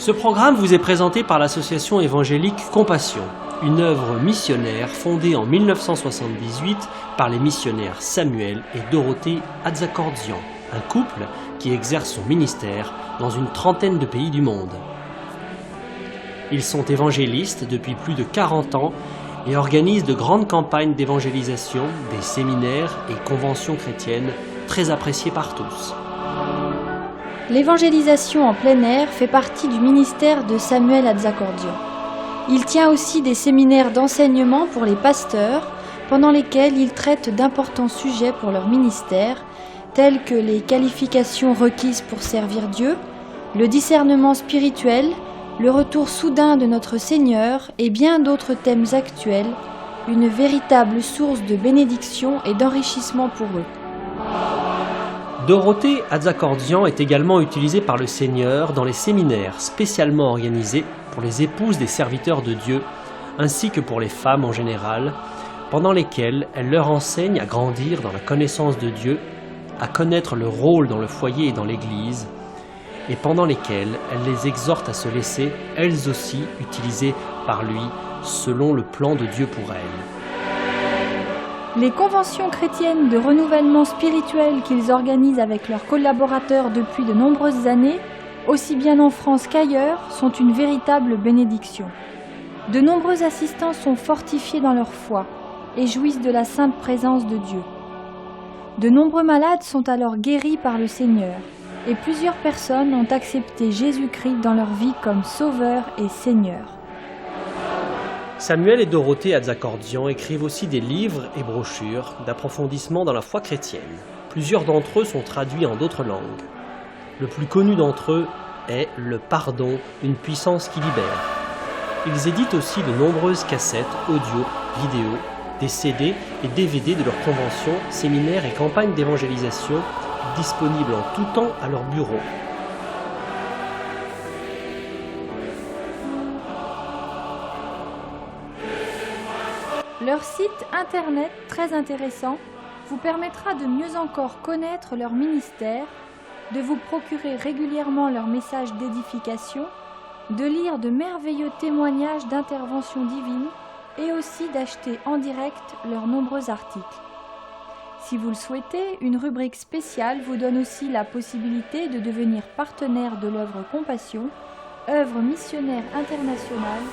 Ce programme vous est présenté par l'association évangélique Compassion, une œuvre missionnaire fondée en 1978 par les missionnaires Samuel et Dorothée Atzakordzian, un couple qui exerce son ministère dans une trentaine de pays du monde. Ils sont évangélistes depuis plus de 40 ans et organisent de grandes campagnes d'évangélisation, des séminaires et conventions chrétiennes très appréciées par tous. L'évangélisation en plein air fait partie du ministère de Samuel Atzakordzian. Il tient aussi des séminaires d'enseignement pour les pasteurs, pendant lesquels il traite d'importants sujets pour leur ministère, tels que les qualifications requises pour servir Dieu, le discernement spirituel, le retour soudain de notre Seigneur et bien d'autres thèmes actuels, une véritable source de bénédiction et d'enrichissement pour eux. Dorothée Atzakordzian est également utilisée par le Seigneur dans les séminaires spécialement organisés pour les épouses des serviteurs de Dieu, ainsi que pour les femmes en général, pendant lesquels elle leur enseigne à grandir dans la connaissance de Dieu, à connaître leur rôle dans le foyer et dans l'Église, et pendant lesquels elle les exhorte à se laisser, elles aussi, utilisées par lui, selon le plan de Dieu pour elles. Les conventions chrétiennes de renouvellement spirituel qu'ils organisent avec leurs collaborateurs depuis de nombreuses années, aussi bien en France qu'ailleurs, sont une véritable bénédiction. De nombreux assistants sont fortifiés dans leur foi et jouissent de la sainte présence de Dieu. De nombreux malades sont alors guéris par le Seigneur et plusieurs personnes ont accepté Jésus-Christ dans leur vie comme Sauveur et Seigneur. Samuel et Dorothée Atzakordzian écrivent aussi des livres et brochures d'approfondissement dans la foi chrétienne. Plusieurs d'entre eux sont traduits en d'autres langues. Le plus connu d'entre eux est « Le pardon, une puissance qui libère ». Ils éditent aussi de nombreuses cassettes, audio, vidéo, des CD et DVD de leurs conventions, séminaires et campagnes d'évangélisation disponibles en tout temps à leur bureau. Leur site internet, très intéressant, vous permettra de mieux encore connaître leur ministère, de vous procurer régulièrement leurs messages d'édification, de lire de merveilleux témoignages d'intervention divine et aussi d'acheter en direct leurs nombreux articles. Si vous le souhaitez, une rubrique spéciale vous donne aussi la possibilité de devenir partenaire de l'œuvre Compassion, œuvre missionnaire internationale.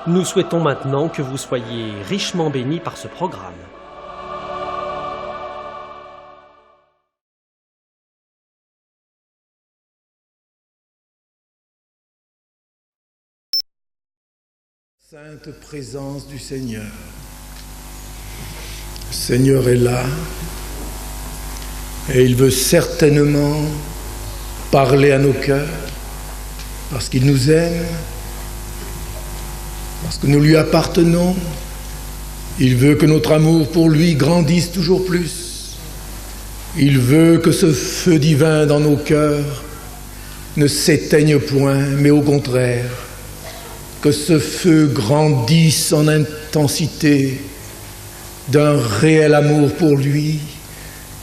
Nous souhaitons maintenant que vous soyez richement bénis par ce programme. Sainte présence du Seigneur. Le Seigneur est là et il veut certainement parler à nos cœurs parce qu'il nous aime. Parce que nous lui appartenons, il veut que notre amour pour lui grandisse toujours plus. Il veut que ce feu divin dans nos cœurs ne s'éteigne point, mais au contraire, que ce feu grandisse en intensité d'un réel amour pour lui,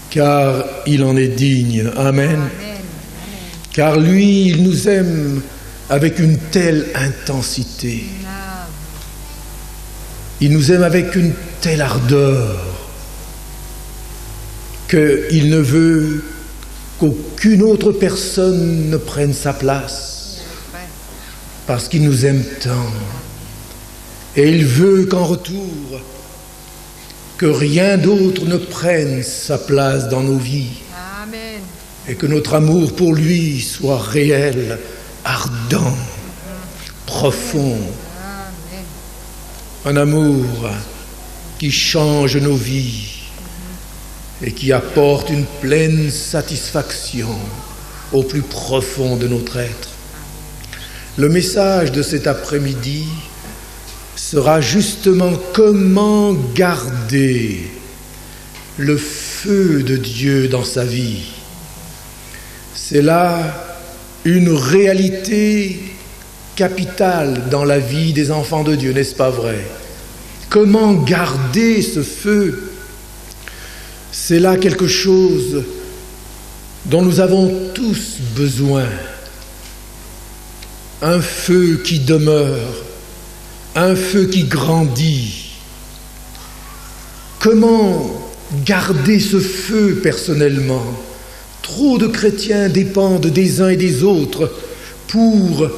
car il en est digne. Amen. Amen. Car lui, il nous aime avec une telle intensité. Il nous aime avec une telle ardeur qu'il ne veut qu'aucune autre personne ne prenne sa place parce qu'il nous aime tant. Et il veut qu'en retour, que rien d'autre ne prenne sa place dans nos vies. Amen. Et que notre amour pour lui soit réel, ardent, profond. Un amour qui change nos vies et qui apporte une pleine satisfaction au plus profond de notre être. Le message de cet après-midi sera justement comment garder le feu de Dieu dans sa vie. C'est là une réalité capital dans la vie des enfants de Dieu, n'est-ce pas vrai? Comment garder ce feu? C'est là quelque chose dont nous avons tous besoin. Un feu qui demeure, un feu qui grandit. Comment garder ce feu personnellement? Trop de chrétiens dépendent des uns et des autres pour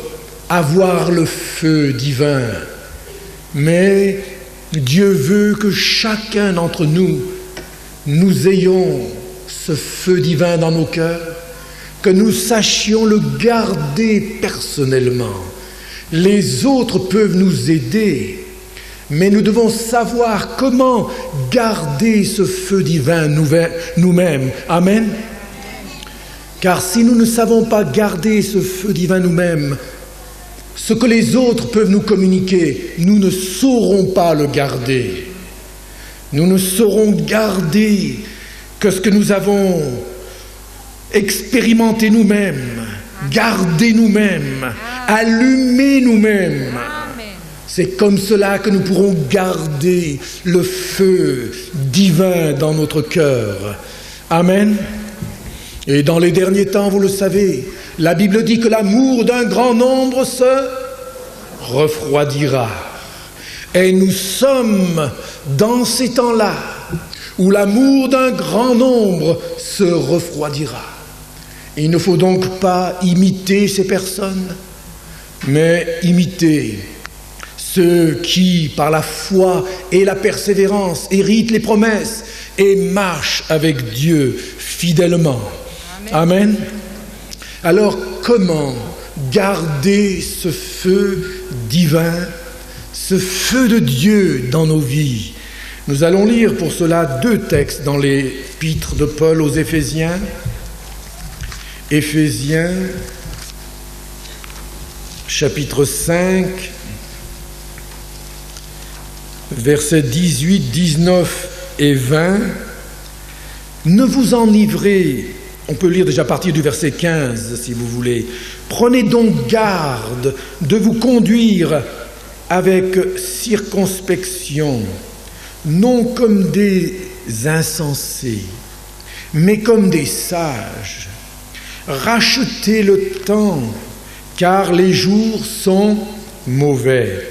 avoir le feu divin. Mais Dieu veut que chacun d'entre nous ayons ce feu divin dans nos cœurs, que nous sachions le garder personnellement. Les autres peuvent nous aider, mais nous devons savoir comment garder ce feu divin nous-mêmes. Amen. Car si nous ne savons pas garder ce feu divin nous-mêmes, ce que les autres peuvent nous communiquer, nous ne saurons pas le garder. Nous ne saurons garder que ce que nous avons expérimenté nous-mêmes, gardé nous-mêmes, allumé nous-mêmes. C'est comme cela que nous pourrons garder le feu divin dans notre cœur. Amen. Et dans les derniers temps, vous le savez, la Bible dit que l'amour d'un grand nombre se refroidira. Et nous sommes dans ces temps-là où l'amour d'un grand nombre se refroidira. Il ne faut donc pas imiter ces personnes, mais imiter ceux qui, par la foi et la persévérance, héritent les promesses et marchent avec Dieu fidèlement. Amen. Alors, comment garder ce feu divin, ce feu de Dieu dans nos vies? Nous allons lire pour cela 2 textes dans l'épître de Paul aux Éphésiens. Éphésiens, chapitre 5, versets 18, 19 et 20. Ne vous enivrez, on peut lire déjà à partir du verset 15 si vous voulez. Prenez donc garde de vous conduire avec circonspection, non comme des insensés, mais comme des sages. Rachetez le temps, car les jours sont mauvais.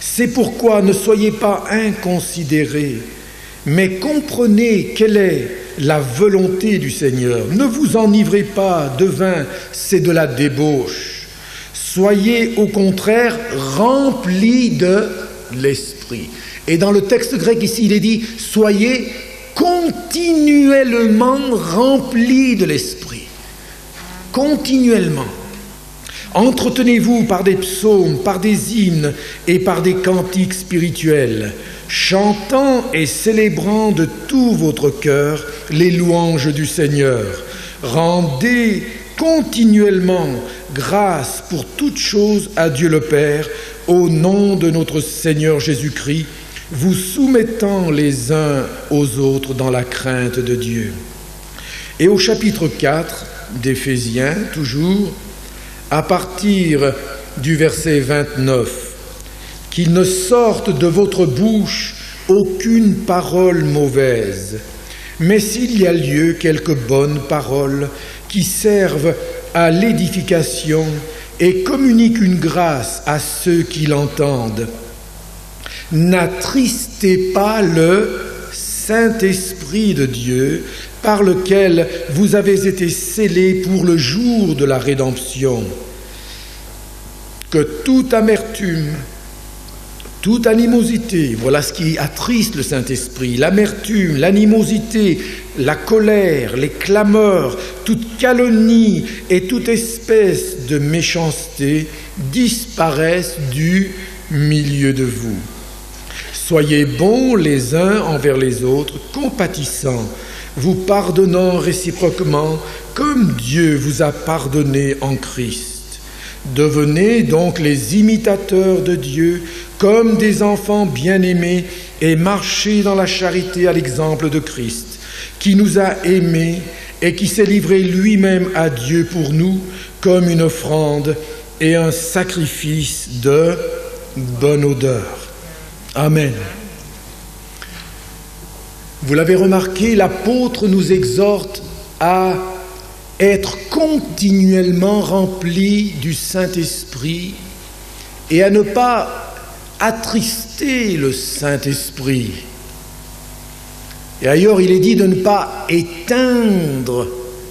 C'est pourquoi ne soyez pas inconsidérés, mais comprenez quelle est la volonté du Seigneur. Ne vous enivrez pas de vin, c'est de la débauche. Soyez au contraire remplis de l'Esprit. Et dans le texte grec ici, il est dit, soyez continuellement remplis de l'Esprit. Continuellement. Entretenez-vous par des psaumes, par des hymnes et par des cantiques spirituels, chantant et célébrant de tout votre cœur les louanges du Seigneur. Rendez continuellement grâce pour toutes choses à Dieu le Père, au nom de notre Seigneur Jésus-Christ, vous soumettant les uns aux autres dans la crainte de Dieu. Et au chapitre 4 d'Éphésiens, toujours, à partir du verset 29, qu'il ne sorte de votre bouche aucune parole mauvaise, mais s'il y a lieu, quelques bonnes paroles qui servent à l'édification et communiquent une grâce à ceux qui l'entendent. N'attristez pas le Saint-Esprit de Dieu, par lequel vous avez été scellés pour le jour de la rédemption. Que toute amertume, toute animosité, voilà ce qui attriste le Saint-Esprit, l'amertume, l'animosité, la colère, les clameurs, toute calomnie et toute espèce de méchanceté disparaissent du milieu de vous. Soyez bons les uns envers les autres, compatissants, vous pardonnant réciproquement, comme Dieu vous a pardonné en Christ. Devenez donc les imitateurs de Dieu, comme des enfants bien-aimés, et marchez dans la charité à l'exemple de Christ, qui nous a aimés et qui s'est livré lui-même à Dieu pour nous, comme une offrande et un sacrifice de bonne odeur. Amen. Vous l'avez remarqué, l'apôtre nous exhorte à être continuellement remplis du Saint-Esprit et à ne pas attrister le Saint-Esprit. Et ailleurs, il est dit de ne pas éteindre,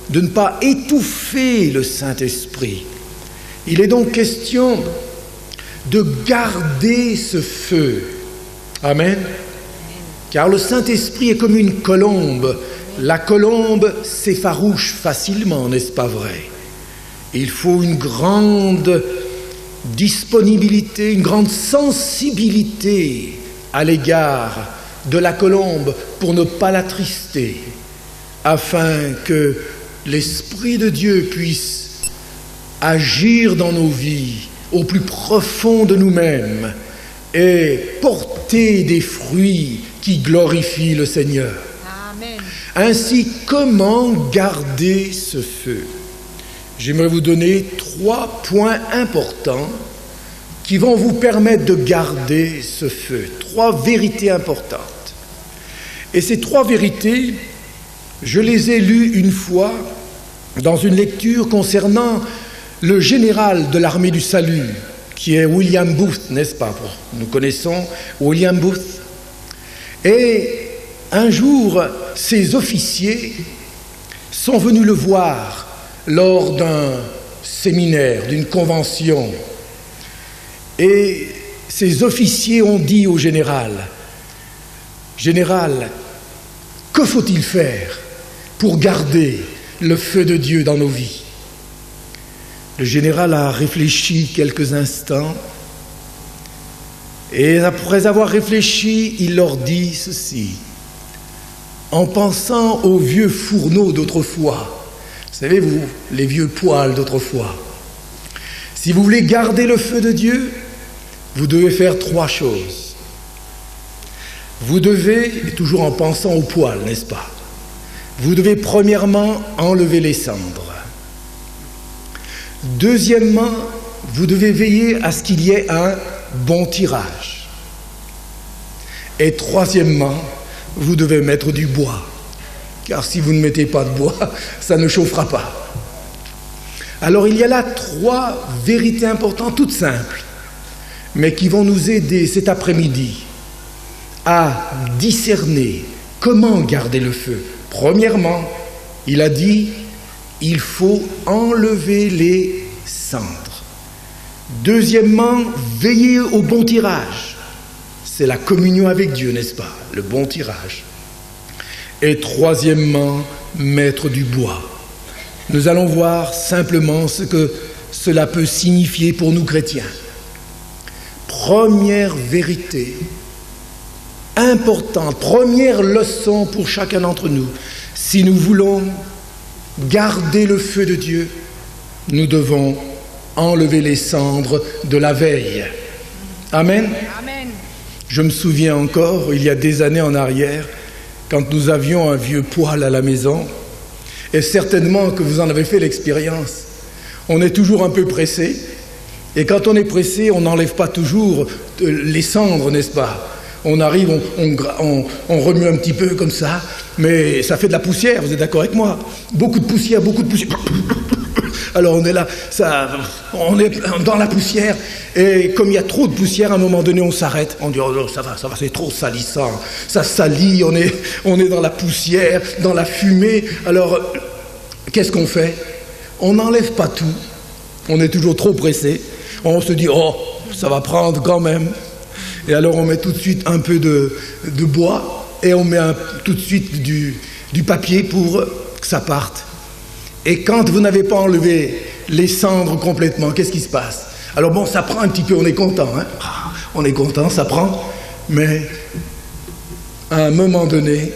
de ne pas étouffer le Saint-Esprit. Il est donc question de garder ce feu. Amen. Car le Saint-Esprit est comme une colombe. La colombe s'effarouche facilement, n'est-ce pas vrai? Il faut une grande disponibilité, une grande sensibilité à l'égard de la colombe pour ne pas l'attrister, afin que l'Esprit de Dieu puisse agir dans nos vies au plus profond de nous-mêmes et porter des fruits qui glorifient le Seigneur. Amen. Ainsi, comment garder ce feu? J'aimerais vous donner 3 points importants qui vont vous permettre de garder ce feu. 3 vérités importantes. Et ces 3 vérités, je les ai lues une fois dans une lecture concernant le général de l'armée du salut, qui est William Booth, n'est-ce pas? Nous connaissons William Booth. Et un jour, ses officiers sont venus le voir lors d'un séminaire, d'une convention. Et ces officiers ont dit au général, « Général, que faut-il faire pour garder le feu de Dieu dans nos vies ?» Le général a réfléchi quelques instants et après avoir réfléchi, il leur dit ceci. En pensant aux vieux fourneaux d'autrefois, vous savez, vous, les vieux poêles d'autrefois, si vous voulez garder le feu de Dieu, vous devez faire 3 choses. Vous devez, et toujours en pensant aux poêles, n'est-ce pas? Vous devez premièrement enlever les cendres. Deuxièmement, vous devez veiller à ce qu'il y ait un bon tirage. Et troisièmement, vous devez mettre du bois. Car si vous ne mettez pas de bois, ça ne chauffera pas. Alors il y a là 3 vérités importantes, toutes simples, mais qui vont nous aider cet après-midi à discerner comment garder le feu. Premièrement, il a dit, il faut enlever les cendres. Deuxièmement, veiller au bon tirage. C'est la communion avec Dieu, n'est-ce pas? Le bon tirage. Et troisièmement, mettre du bois. Nous allons voir simplement ce que cela peut signifier pour nous chrétiens. Première vérité importante, première leçon pour chacun d'entre nous. Si nous voulons garder le feu de Dieu, nous devons enlever les cendres de la veille. Amen. Amen. Je me souviens encore, il y a des années en arrière, quand nous avions un vieux poêle à la maison, et certainement que vous en avez fait l'expérience, on est toujours un peu pressé, et quand on est pressé, on n'enlève pas toujours les cendres, n'est-ce pas? On arrive, on remue un petit peu comme ça, mais ça fait de la poussière, vous êtes d'accord avec moi? Beaucoup de poussière, beaucoup de poussière. Alors on est là, on est dans la poussière, et comme il y a trop de poussière, à un moment donné, on s'arrête. On dit, oh non, ça va, c'est trop salissant. Ça salit, on est dans la poussière, dans la fumée. Alors, qu'est-ce qu'on fait? On n'enlève pas tout. On est toujours trop pressé. On se dit, oh, ça va prendre quand même. Et alors on met tout de suite un peu de bois, et on met tout de suite du papier pour que ça parte. Et quand vous n'avez pas enlevé les cendres complètement, qu'est-ce qui se passe? Alors bon, ça prend un petit peu, on est content, hein? On est content, ça prend, mais à un moment donné,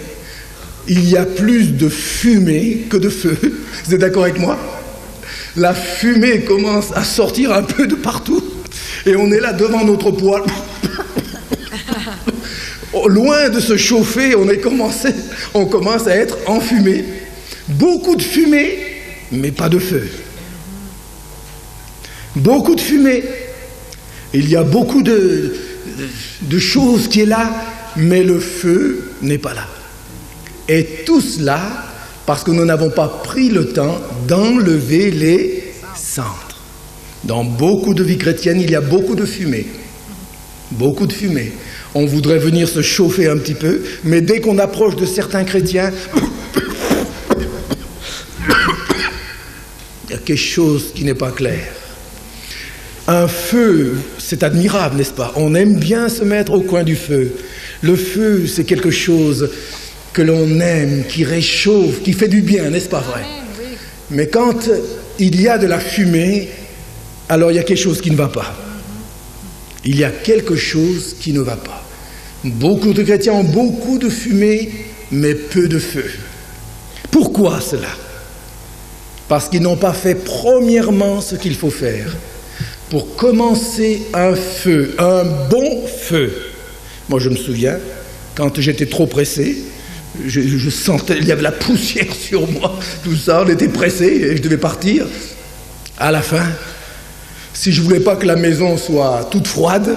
il y a plus de fumée que de feu. Vous êtes d'accord avec moi? La fumée commence à sortir un peu de partout, et on est là devant notre poêle. Loin de se chauffer, on commence à être enfumé. Beaucoup de fumée, mais pas de feu. beaucoup de fumée. Il y a beaucoup de choses qui est là, mais le feu n'est pas là. Et tout cela parce que nous n'avons pas pris le temps d'enlever les cendres. Dans beaucoup de vies chrétiennes, il y a beaucoup de fumée. Beaucoup de fumée. On voudrait venir se chauffer un petit peu, mais dès qu'on approche de certains chrétiens, il y a quelque chose qui n'est pas clair. Un feu, c'est admirable, n'est-ce pas? On aime bien se mettre au coin du feu. Le feu, c'est quelque chose que l'on aime, qui réchauffe, qui fait du bien, n'est-ce pas vrai? Mais quand il y a de la fumée, alors il y a quelque chose qui ne va pas. Il y a quelque chose qui ne va pas. Beaucoup de chrétiens ont beaucoup de fumée, mais peu de feu. Pourquoi cela? Parce qu'ils n'ont pas fait premièrement ce qu'il faut faire pour commencer un feu, un bon feu. Moi, je me souviens, quand j'étais trop pressé, je sentais, il y avait la poussière sur moi, tout ça, on était pressé et je devais partir. À la fin, si je ne voulais pas que la maison soit toute froide,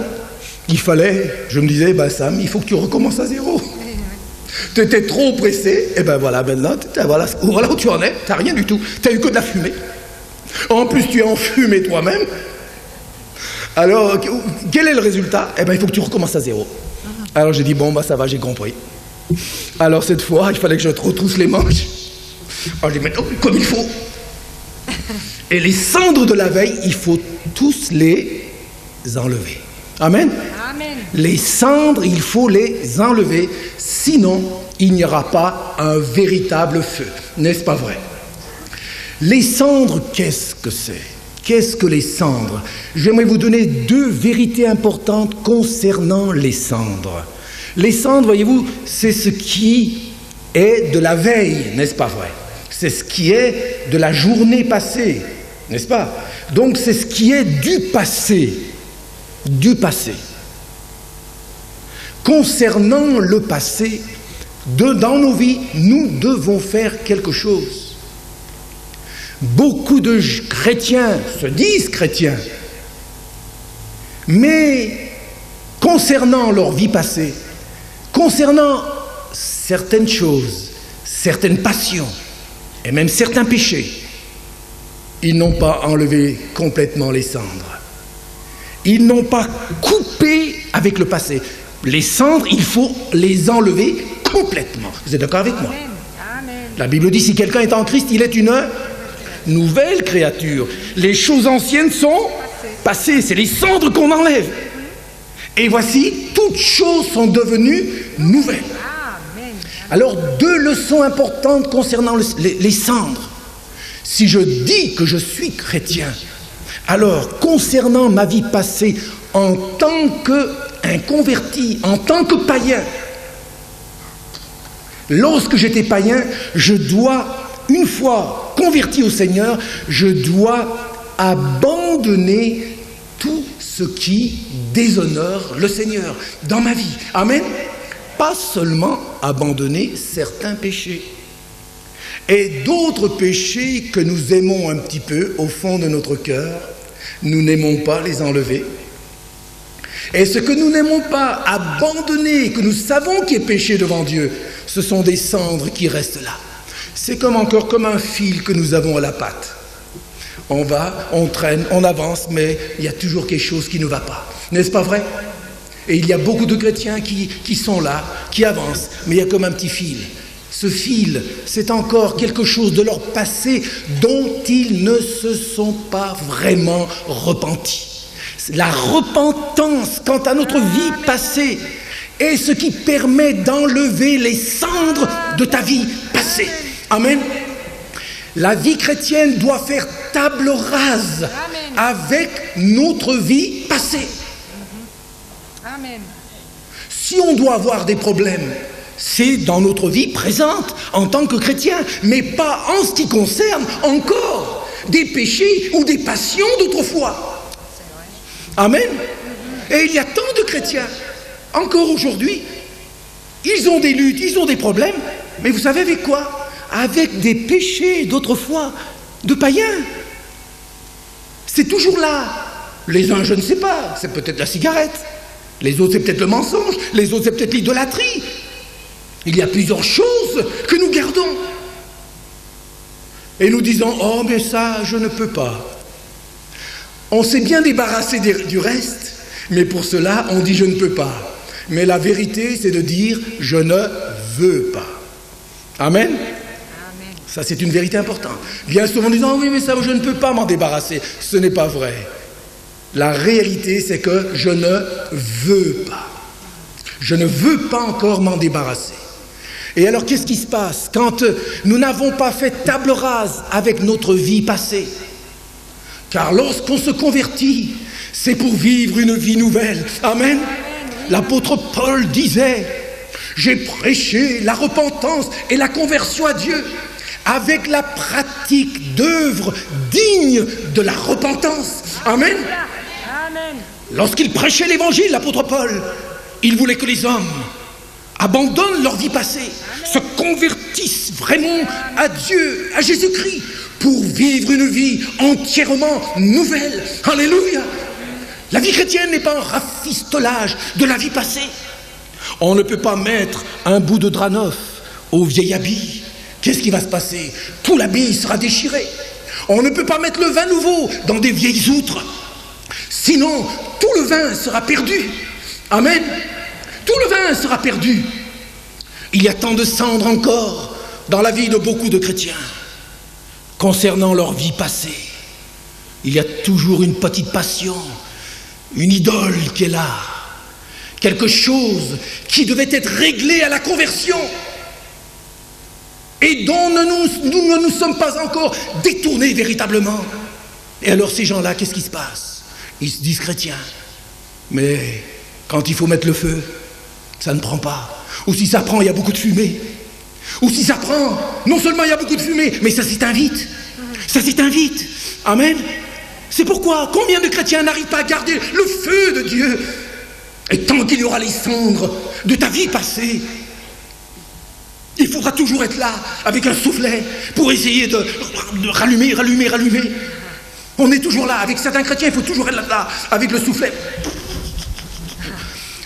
il fallait, je me disais, Sam, il faut que tu recommences à zéro. Tu étais trop pressé, et ben voilà, maintenant, voilà où tu en es, tu n'as rien du tout, tu n'as eu que de la fumée. En plus, tu es enfumé toi-même. Alors, quel est le résultat? Eh bien, il faut que tu recommences à zéro. Alors j'ai dit, ça va, j'ai compris. Alors cette fois, il fallait que je retrousse les manches. Alors j'ai dit, maintenant, comme il faut. Et les cendres de la veille, il faut tous les enlever. Amen. Amen. Les cendres, il faut les enlever. Sinon, il n'y aura pas un véritable feu. N'est-ce pas vrai? Les cendres, qu'est-ce que c'est? Qu'est-ce que les cendres? J'aimerais vous donner deux vérités importantes concernant les cendres. Les cendres, voyez-vous, c'est ce qui est de la veille, n'est-ce pas vrai? C'est ce qui est de la journée passée, n'est-ce pas? Donc c'est ce qui est du passé. Du passé. Concernant le passé, dans nos vies, nous devons faire quelque chose. Beaucoup de chrétiens se disent chrétiens, mais concernant leur vie passée, concernant certaines choses, certaines passions et même certains péchés, ils n'ont pas enlevé complètement les cendres. Ils n'ont pas coupé avec le passé. Les cendres, il faut les enlever complètement. Vous êtes d'accord avec moi? Amen. La Bible dit, si quelqu'un est en Christ, il est une nouvelle créature. Les choses anciennes sont passées. C'est les cendres qu'on enlève. Et voici, toutes choses sont devenues nouvelles. Amen. Alors, deux leçons importantes concernant les cendres. Si je dis que je suis chrétien, alors, concernant ma vie passée, en tant qu'inconverti, en tant que païen, lorsque j'étais païen, je dois, une fois converti au Seigneur, je dois abandonner tout ce qui déshonore le Seigneur dans ma vie. Amen. Pas seulement abandonner certains péchés. Et d'autres péchés que nous aimons un petit peu au fond de notre cœur, nous n'aimons pas les enlever. Et ce que nous n'aimons pas abandonner, que nous savons qui est péché devant Dieu, ce sont des cendres qui restent là. C'est encore comme un fil que nous avons à la patte. On va, on traîne, on avance, mais il y a toujours quelque chose qui ne va pas. N'est-ce pas vrai? Et il y a beaucoup de chrétiens qui sont là, qui avancent, mais il y a comme un petit fil. Ce fil, c'est encore quelque chose de leur passé dont ils ne se sont pas vraiment repentis. La repentance quant à notre vie passée est ce qui permet d'enlever les cendres de ta vie passée. Amen. La vie chrétienne doit faire table rase avec notre vie passée. Amen. Si on doit avoir des problèmes, c'est dans notre vie présente en tant que chrétien, mais pas en ce qui concerne encore des péchés ou des passions d'autrefois. Amen. Et il y a tant de chrétiens, encore aujourd'hui, ils ont des luttes, ils ont des problèmes, mais vous savez avec quoi? Avec des péchés d'autrefois, de païens. C'est toujours là. Les uns, je ne sais pas, c'est peut-être la cigarette. Les autres, c'est peut-être le mensonge. Les autres, c'est peut-être l'idolâtrie. Il y a plusieurs choses que nous gardons. Et nous disons, oh, mais ça, je ne peux pas. On s'est bien débarrassé du reste, mais pour cela, on dit, je ne peux pas. Mais la vérité, c'est de dire, je ne veux pas. Amen. Ça, c'est une vérité importante. Bien souvent, on dit, oh, oui, mais ça, je ne peux pas m'en débarrasser. Ce n'est pas vrai. La réalité, c'est que je ne veux pas. Je ne veux pas encore m'en débarrasser. Et alors, qu'est-ce qui se passe quand nous n'avons pas fait table rase avec notre vie passée? Car lorsqu'on se convertit, c'est pour vivre une vie nouvelle. Amen. L'apôtre Paul disait, j'ai prêché la repentance et la conversion à Dieu avec la pratique d'œuvres dignes de la repentance. Amen. Lorsqu'il prêchait l'évangile, l'apôtre Paul, il voulait que les hommes abandonnent leur vie passée, se convertissent vraiment à Dieu, à Jésus-Christ, pour vivre une vie entièrement nouvelle. Alléluia. La vie chrétienne n'est pas un rafistolage de la vie passée. On ne peut pas mettre un bout de drap neuf au vieil habit. Qu'est-ce qui va se passer? Tout l'habit sera déchiré. On ne peut pas mettre le vin nouveau dans des vieilles outres. Sinon, tout le vin sera perdu. Amen. Tout le vin sera perdu. Il y a tant de cendres encore dans la vie de beaucoup de chrétiens concernant leur vie passée. Il y a toujours une petite passion, une idole qui est là, quelque chose qui devait être réglé à la conversion et dont nous ne nous sommes pas encore détournés véritablement. Et alors ces gens-là, qu'est-ce qui se passe? Ils se disent chrétiens, mais quand il faut mettre le feu, ça ne prend pas. Ou si ça prend, il y a beaucoup de fumée. Ou si ça prend, non seulement il y a beaucoup de fumée, mais ça s'éteint vite. Ça s'éteint vite. Amen. C'est pourquoi combien de chrétiens n'arrivent pas à garder le feu de Dieu? Et tant qu'il y aura les cendres de ta vie passée, il faudra toujours être là avec un soufflet pour essayer de rallumer. On est toujours là. Avec certains chrétiens, il faut toujours être là avec le soufflet.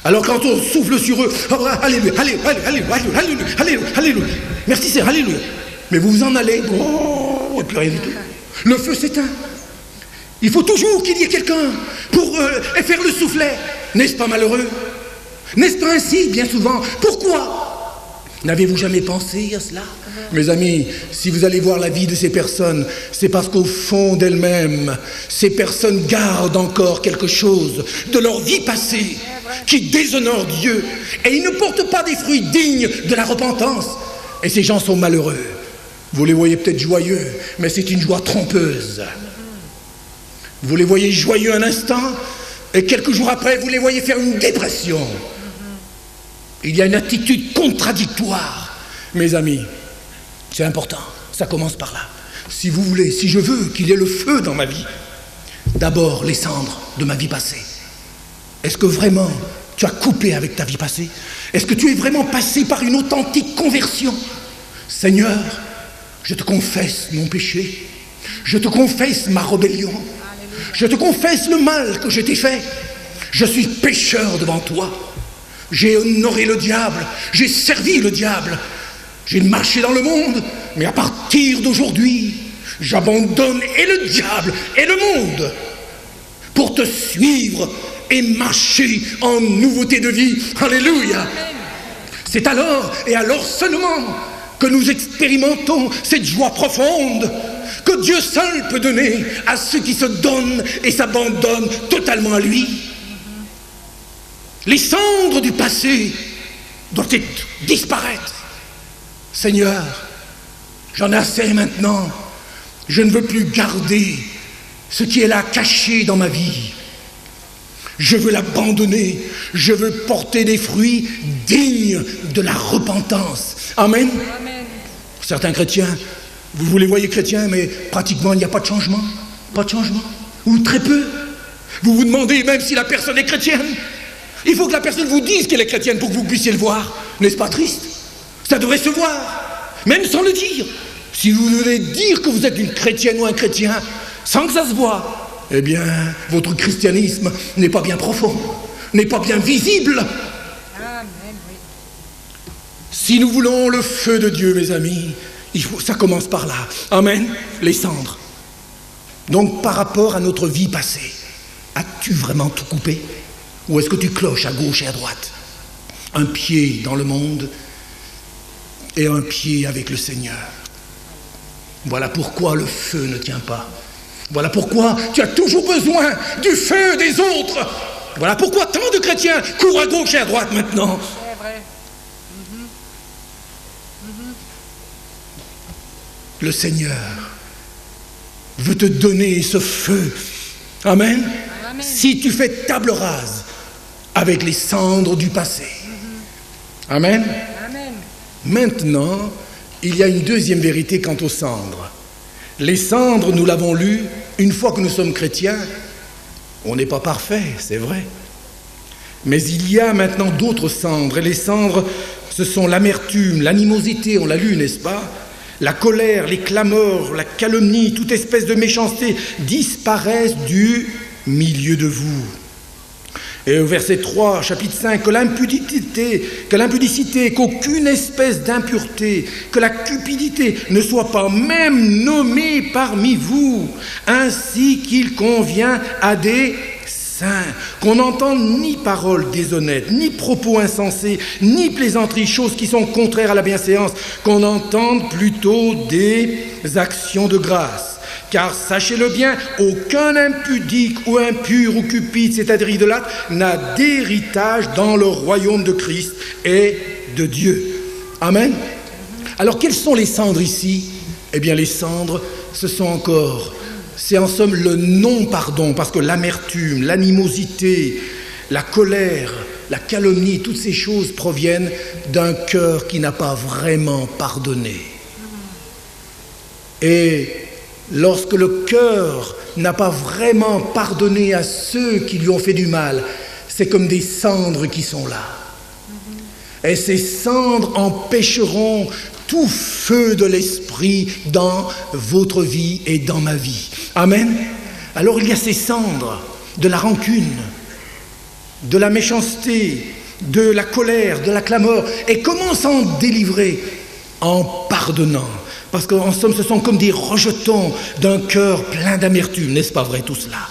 Alors quand on souffle sur eux, oh, alléluia, alléluia, merci Seigneur, alléluia. Mais vous vous en allez, oh, et plus rien du tout. Le feu s'éteint. Il faut toujours qu'il y ait quelqu'un pour faire le soufflet. N'est-ce pas malheureux? N'est-ce pas ainsi bien souvent? Pourquoi? N'avez-vous jamais pensé à cela? Mes amis, si vous allez voir la vie de ces personnes, c'est parce qu'au fond d'elles-mêmes, ces personnes gardent encore quelque chose de leur vie passée qui déshonore Dieu. Et ils ne portent pas des fruits dignes de la repentance. Et ces gens sont malheureux. Vous les voyez peut-être joyeux, mais c'est une joie trompeuse. Vous les voyez joyeux un instant, et quelques jours après, vous les voyez faire une dépression. Il y a une attitude contradictoire. Mes amis, c'est important, ça commence par là. Si vous voulez, si je veux qu'il y ait le feu dans ma vie, d'abord les cendres de ma vie passée. Est-ce que vraiment tu as coupé avec ta vie passée? Est-ce que tu es vraiment passé par une authentique conversion? Seigneur, je te confesse mon péché. Je te confesse ma rébellion. Je te confesse le mal que je t'ai fait. Je suis pécheur devant toi. J'ai honoré le diable. J'ai servi le diable. J'ai marché dans le monde. Mais à partir d'aujourd'hui, j'abandonne et le diable et le monde pour te suivre et marcher en nouveauté de vie. Alléluia. C'est alors et alors seulement que nous expérimentons cette joie profonde que Dieu seul peut donner à ceux qui se donnent et s'abandonnent totalement à lui. Les cendres du passé doivent disparaître. Seigneur, j'en ai assez maintenant. Je ne veux plus garder ce qui est là caché dans ma vie. Je veux l'abandonner. Je veux porter des fruits dignes de la repentance. Amen. Amen. Certains chrétiens, vous les voyez chrétiens, mais pratiquement il n'y a pas de changement. Pas de changement. Ou très peu. Vous vous demandez même si la personne est chrétienne. Il faut que la personne vous dise qu'elle est chrétienne pour que vous puissiez le voir. N'est-ce pas triste? Ça devrait se voir, même sans le dire. Si vous devez dire que vous êtes une chrétienne ou un chrétien, sans que ça se voie, eh bien, votre christianisme n'est pas bien profond, n'est pas bien visible. Amen, oui. Si nous voulons le feu de Dieu, mes amis, ça commence par là. Amen. Les cendres. Donc, par rapport à notre vie passée, as-tu vraiment tout coupé? Ou est-ce que tu cloches à gauche et à droite? Un pied dans le monde et un pied avec le Seigneur. Voilà pourquoi le feu ne tient pas. Voilà pourquoi tu as toujours besoin du feu des autres. Voilà pourquoi tant de chrétiens courent à gauche et à droite maintenant. C'est vrai. Le Seigneur veut te donner ce feu. Amen. Amen. Si tu fais table rase avec les cendres du passé. Amen. Amen. Maintenant, il y a une deuxième vérité quant aux cendres. Les cendres, nous l'avons lu, une fois que nous sommes chrétiens, on n'est pas parfait, c'est vrai. Mais il y a maintenant d'autres cendres, et les cendres, ce sont l'amertume, l'animosité, on l'a lu, n'est-ce pas? La colère, les clameurs, la calomnie, toute espèce de méchanceté disparaissent du milieu de vous. Et au verset 3, chapitre 5, que l'impudicité, qu'aucune espèce d'impureté, que la cupidité ne soit pas même nommée parmi vous, ainsi qu'il convient à des saints, qu'on n'entende ni paroles déshonnêtes, ni propos insensés, ni plaisanteries, choses qui sont contraires à la bienséance, qu'on entende plutôt des actions de grâce. Car sachez-le bien, aucun impudique ou impur ou cupide, c'est-à-dire idolâtre, n'a d'héritage dans le royaume de Christ et de Dieu. Amen. Alors quelles sont les cendres ici? Eh bien les cendres, c'est en somme le non-pardon, parce que l'amertume, l'animosité, la colère, la calomnie, toutes ces choses proviennent d'un cœur qui n'a pas vraiment pardonné. Et lorsque le cœur n'a pas vraiment pardonné à ceux qui lui ont fait du mal, c'est comme des cendres qui sont là. Et ces cendres empêcheront tout feu de l'esprit dans votre vie et dans ma vie. Amen. Alors il y a ces cendres de la rancune, de la méchanceté, de la colère, de la clameur. Et comment s'en délivrer? En pardonnant. Parce qu'en somme, ce sont comme des rejetons d'un cœur plein d'amertume. N'est-ce pas vrai tout cela?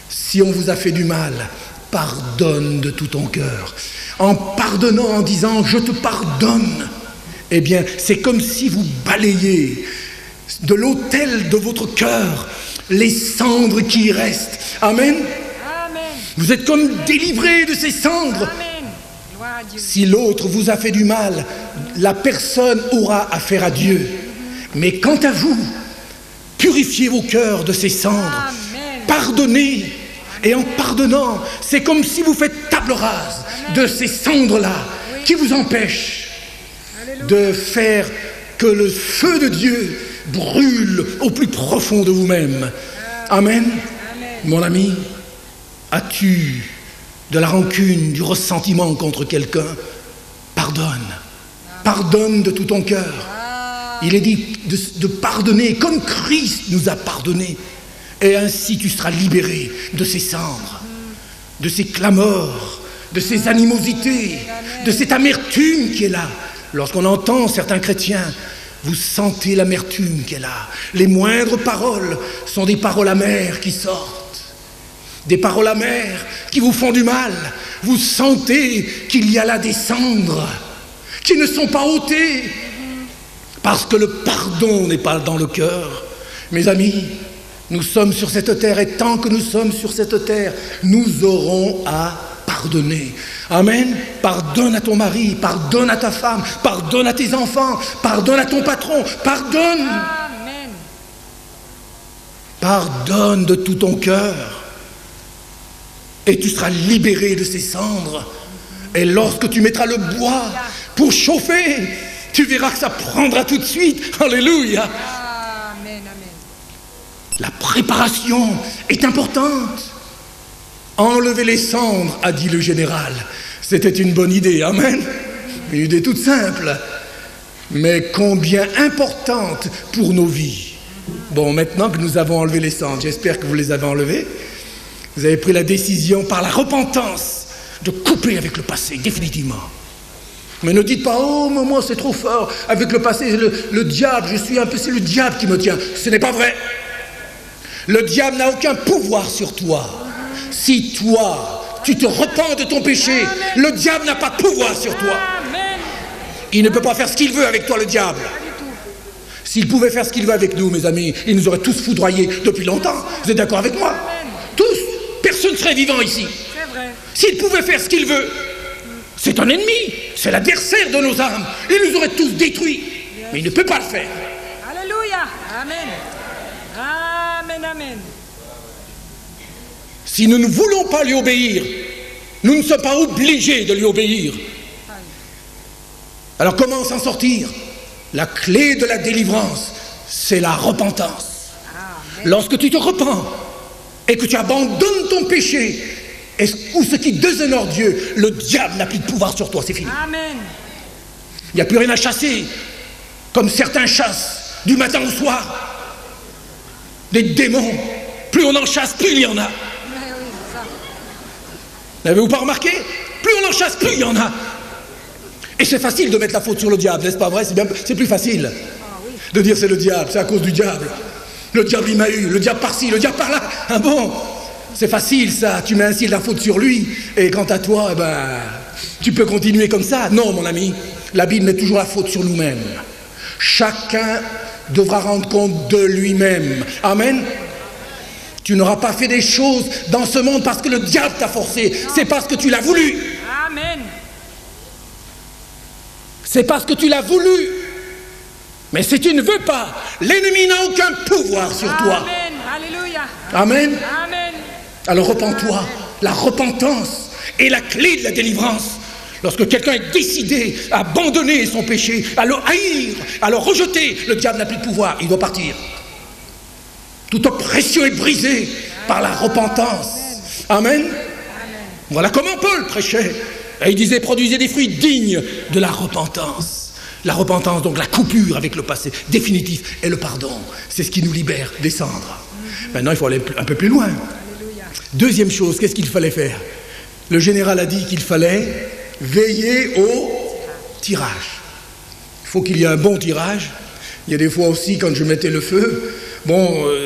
Si on vous a fait du mal, pardonne de tout ton cœur. En pardonnant, en disant « je te pardonne », eh bien, c'est comme si vous balayez de l'autel de votre cœur les cendres qui y restent. Amen. Amen. Vous êtes comme délivrés de ces cendres. Amen. Gloire à Dieu. Si l'autre vous a fait du mal, la personne aura affaire à Dieu. Mais quant à vous, purifiez vos cœurs de ces cendres. Amen. Pardonnez. Et en pardonnant, c'est comme si vous faites table rase de ces cendres-là qui vous empêchent de faire que le feu de Dieu brûle au plus profond de vous-même. Amen. Mon ami, as-tu de la rancune, du ressentiment contre quelqu'un? Pardonne. Pardonne de tout ton cœur. Il est dit de pardonner comme Christ nous a pardonné. Et ainsi tu seras libéré de ces cendres, de ces clameurs, de ces animosités, de cette amertume qui est là. Lorsqu'on entend certains chrétiens, vous sentez l'amertume qui est là. Les moindres paroles sont des paroles amères qui sortent. Des paroles amères qui vous font du mal. Vous sentez qu'il y a là des cendres qui ne sont pas ôtées. Parce que le pardon n'est pas dans le cœur. Mes amis, nous sommes sur cette terre et tant que nous sommes sur cette terre, nous aurons à pardonner. Amen. Pardonne à ton mari, pardonne à ta femme, pardonne à tes enfants, pardonne à ton patron, pardonne. Amen. Pardonne de tout ton cœur. Et tu seras libéré de ces cendres. Et lorsque tu mettras le bois pour chauffer, tu verras que ça prendra tout de suite. Alléluia. Amen. Amen. La préparation est importante. Enlever les cendres, a dit le général. C'était une bonne idée, amen. Une idée toute simple, mais combien importante pour nos vies. Bon, maintenant que nous avons enlevé les cendres, j'espère que vous les avez enlevées, vous avez pris la décision par la repentance de couper avec le passé, définitivement. Mais ne dites pas, oh, mais moi c'est trop fort, avec le passé, le diable, c'est le diable qui me tient. Ce n'est pas vrai. Le diable n'a aucun pouvoir sur toi. Si toi, tu te repens de ton péché, le diable n'a pas de pouvoir sur toi. Amen. Il ne peut pas faire ce qu'il veut avec toi, le diable. S'il pouvait faire ce qu'il veut avec nous, mes amis, il nous aurait tous foudroyés depuis longtemps. Vous êtes d'accord avec moi? Tous. Personne ne serait vivant ici. C'est vrai. S'il pouvait faire ce qu'il veut, c'est un ennemi, c'est l'adversaire de nos âmes. Il nous aurait tous détruits. Mais il ne peut pas le faire. Alléluia. Amen. Amen, amen. Si nous ne voulons pas lui obéir, nous ne sommes pas obligés de lui obéir. Alors comment s'en sortir? La clé de la délivrance, c'est la repentance. Lorsque tu te repens et que tu abandonnes ton péché ou ce qui déshonore Dieu, le diable n'a plus de pouvoir sur toi, c'est fini. Amen. Il n'y a plus rien à chasser, comme certains chassent du matin au soir. Des démons, plus on en chasse, plus il y en a. Mais oui, c'est ça. N'avez-vous pas remarqué? Plus on en chasse, plus il y en a. Et c'est facile de mettre la faute sur le diable, n'est-ce pas vrai? C'est plus facile de dire c'est le diable, c'est à cause du diable. Le diable il m'a eu, le diable par-ci, le diable par-là. Ah bon? C'est facile ça, tu mets ainsi la faute sur lui. Et quant à toi, tu peux continuer comme ça. Non mon ami, la Bible met toujours la faute sur nous-mêmes. Chacun devra rendre compte de lui-même. Amen. Tu n'auras pas fait des choses dans ce monde parce que le diable t'a forcé, c'est parce que tu l'as voulu. Amen. C'est parce que tu l'as voulu. Mais si tu ne veux pas, l'ennemi n'a aucun pouvoir sur toi. Amen. Alléluia. Amen. Amen. Alors repens-toi. La repentance est la clé de la délivrance. Lorsque quelqu'un est décidé à abandonner son péché, à le haïr, à le rejeter, le diable n'a plus de pouvoir, il doit partir. Toute oppression est brisée par la repentance. Amen. Voilà comment Paul prêchait. Et il disait, produisez des fruits dignes de la repentance. La repentance, donc la coupure avec le passé définitif et le pardon. C'est ce qui nous libère des cendres. Maintenant, il faut aller un peu plus loin. Deuxième chose, qu'est-ce qu'il fallait faire? Le général a dit qu'il fallait veiller au tirage. Il faut qu'il y ait un bon tirage. Il y a des fois aussi, quand je mettais le feu,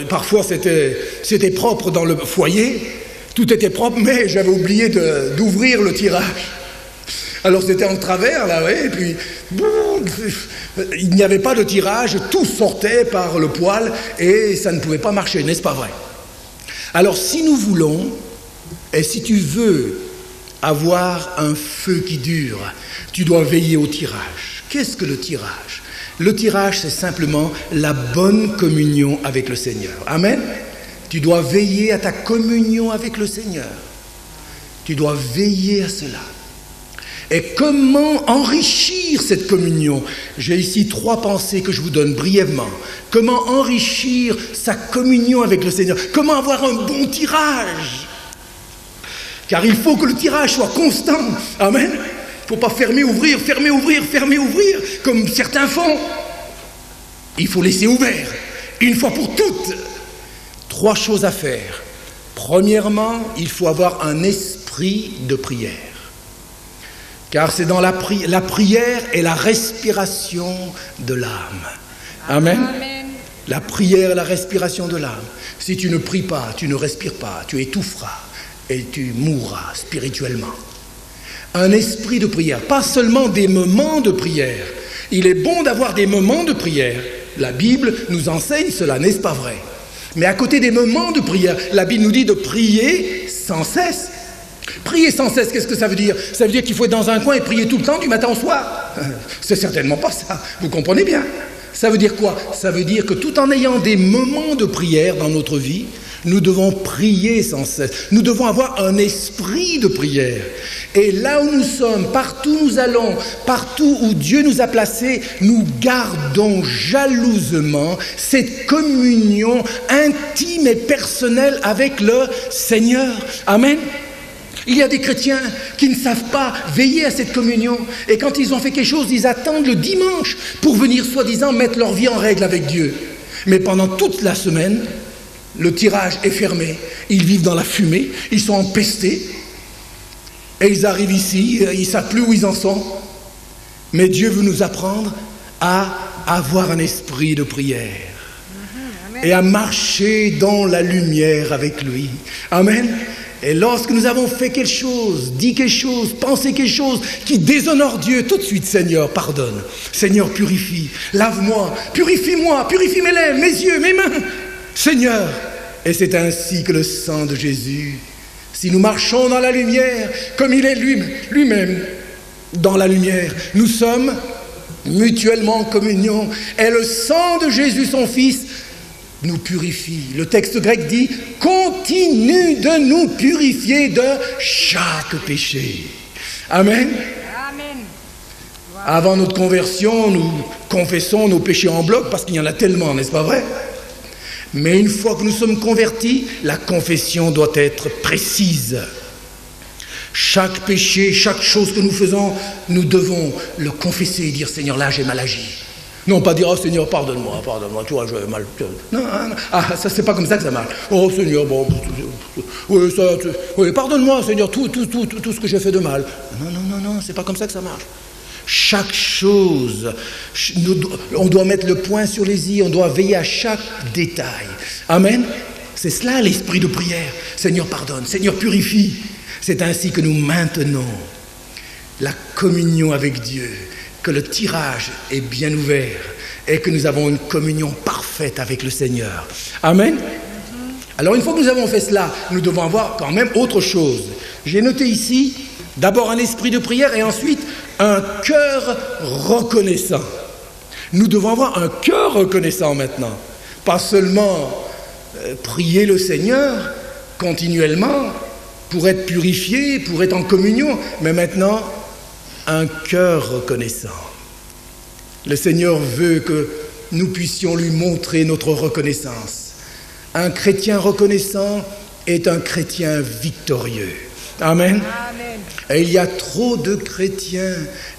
parfois c'était propre dans le foyer, tout était propre, mais j'avais oublié d'ouvrir le tirage. Alors c'était en travers, là, ouais, et puis il n'y avait pas de tirage, tout sortait par le poêle et ça ne pouvait pas marcher, n'est-ce pas vrai? Alors si nous voulons, et si tu veux avoir un feu qui dure, tu dois veiller au tirage. Qu'est-ce que le tirage? Le tirage, c'est simplement la bonne communion avec le Seigneur. Amen. Tu dois veiller à ta communion avec le Seigneur. Tu dois veiller à cela. Et comment enrichir cette communion? J'ai ici 3 pensées que je vous donne brièvement. Comment enrichir sa communion avec le Seigneur? Comment avoir un bon tirage? Car il faut que le tirage soit constant. Amen. Il ne faut pas fermer, ouvrir, comme certains font. Il faut laisser ouvert, une fois pour toutes. 3 choses à faire. Premièrement, il faut avoir un esprit de prière. Car c'est dans la prière et la respiration de l'âme. Amen. Amen. La prière et la respiration de l'âme. Si tu ne pries pas, tu ne respires pas, tu étoufferas et tu mourras spirituellement. Un esprit de prière, pas seulement des moments de prière. Il est bon d'avoir des moments de prière. La Bible nous enseigne cela, n'est-ce pas vrai? Mais à côté des moments de prière, la Bible nous dit de prier sans cesse. Prier sans cesse, qu'est-ce que ça veut dire? Ça veut dire qu'il faut être dans un coin et prier tout le temps, du matin au soir. C'est certainement pas ça, vous comprenez bien. Ça veut dire quoi? Ça veut dire que tout en ayant des moments de prière dans notre vie, nous devons prier sans cesse. Nous devons avoir un esprit de prière. Et là où nous sommes, partout où nous allons, partout où Dieu nous a placés, nous gardons jalousement cette communion intime et personnelle avec le Seigneur. Amen. Il y a des chrétiens qui ne savent pas veiller à cette communion. Et quand ils ont fait quelque chose, ils attendent le dimanche pour venir soi-disant mettre leur vie en règle avec Dieu. Mais pendant toute la semaine, le tirage est fermé. Ils vivent dans la fumée, ils sont empestés. Et ils arrivent ici, ils ne savent plus où ils en sont. Mais Dieu veut nous apprendre à avoir un esprit de prière. Et à marcher dans la lumière avec lui. Amen. Et lorsque nous avons fait quelque chose, dit quelque chose, pensé quelque chose qui déshonore Dieu, tout de suite, Seigneur, pardonne. Seigneur, purifie, lave-moi, purifie-moi, purifie mes lèvres, mes yeux, mes mains. Seigneur, et c'est ainsi que le sang de Jésus, si nous marchons dans la lumière, comme il est lui-même dans la lumière, nous sommes mutuellement en communion. Et le sang de Jésus, son Fils, nous purifie. Le texte grec dit « Continue de nous purifier de chaque péché. » Amen. Amen. Avant notre conversion, nous confessons nos péchés en bloc parce qu'il y en a tellement, n'est-ce pas vrai? Mais une fois que nous sommes convertis, la confession doit être précise. Chaque péché, chaque chose que nous faisons, nous devons le confesser et dire « Seigneur, là j'ai mal agi. » Non, pas dire « Oh Seigneur, pardonne-moi, tu vois, j'ai mal... » Non, ça c'est pas comme ça que ça marche. « Oh Seigneur, bon... Oui, pardonne-moi Seigneur, tout ce que j'ai fait de mal. » Non, c'est pas comme ça que ça marche. Chaque chose, on doit mettre le point sur les i, on doit veiller à chaque détail. Amen. C'est cela l'esprit de prière. Seigneur, pardonne, Seigneur, purifie. C'est ainsi que nous maintenons la communion avec Dieu, que le tirage est bien ouvert et que nous avons une communion parfaite avec le Seigneur. Amen. Alors une fois que nous avons fait cela, nous devons avoir quand même autre chose. J'ai noté ici d'abord un esprit de prière et ensuite un cœur reconnaissant. Nous devons avoir un cœur reconnaissant maintenant. Pas seulement prier le Seigneur continuellement pour être purifié, pour être en communion, mais maintenant un cœur reconnaissant. Le Seigneur veut que nous puissions lui montrer notre reconnaissance. Un chrétien reconnaissant est un chrétien victorieux. Amen. Amen. Et il y a trop de chrétiens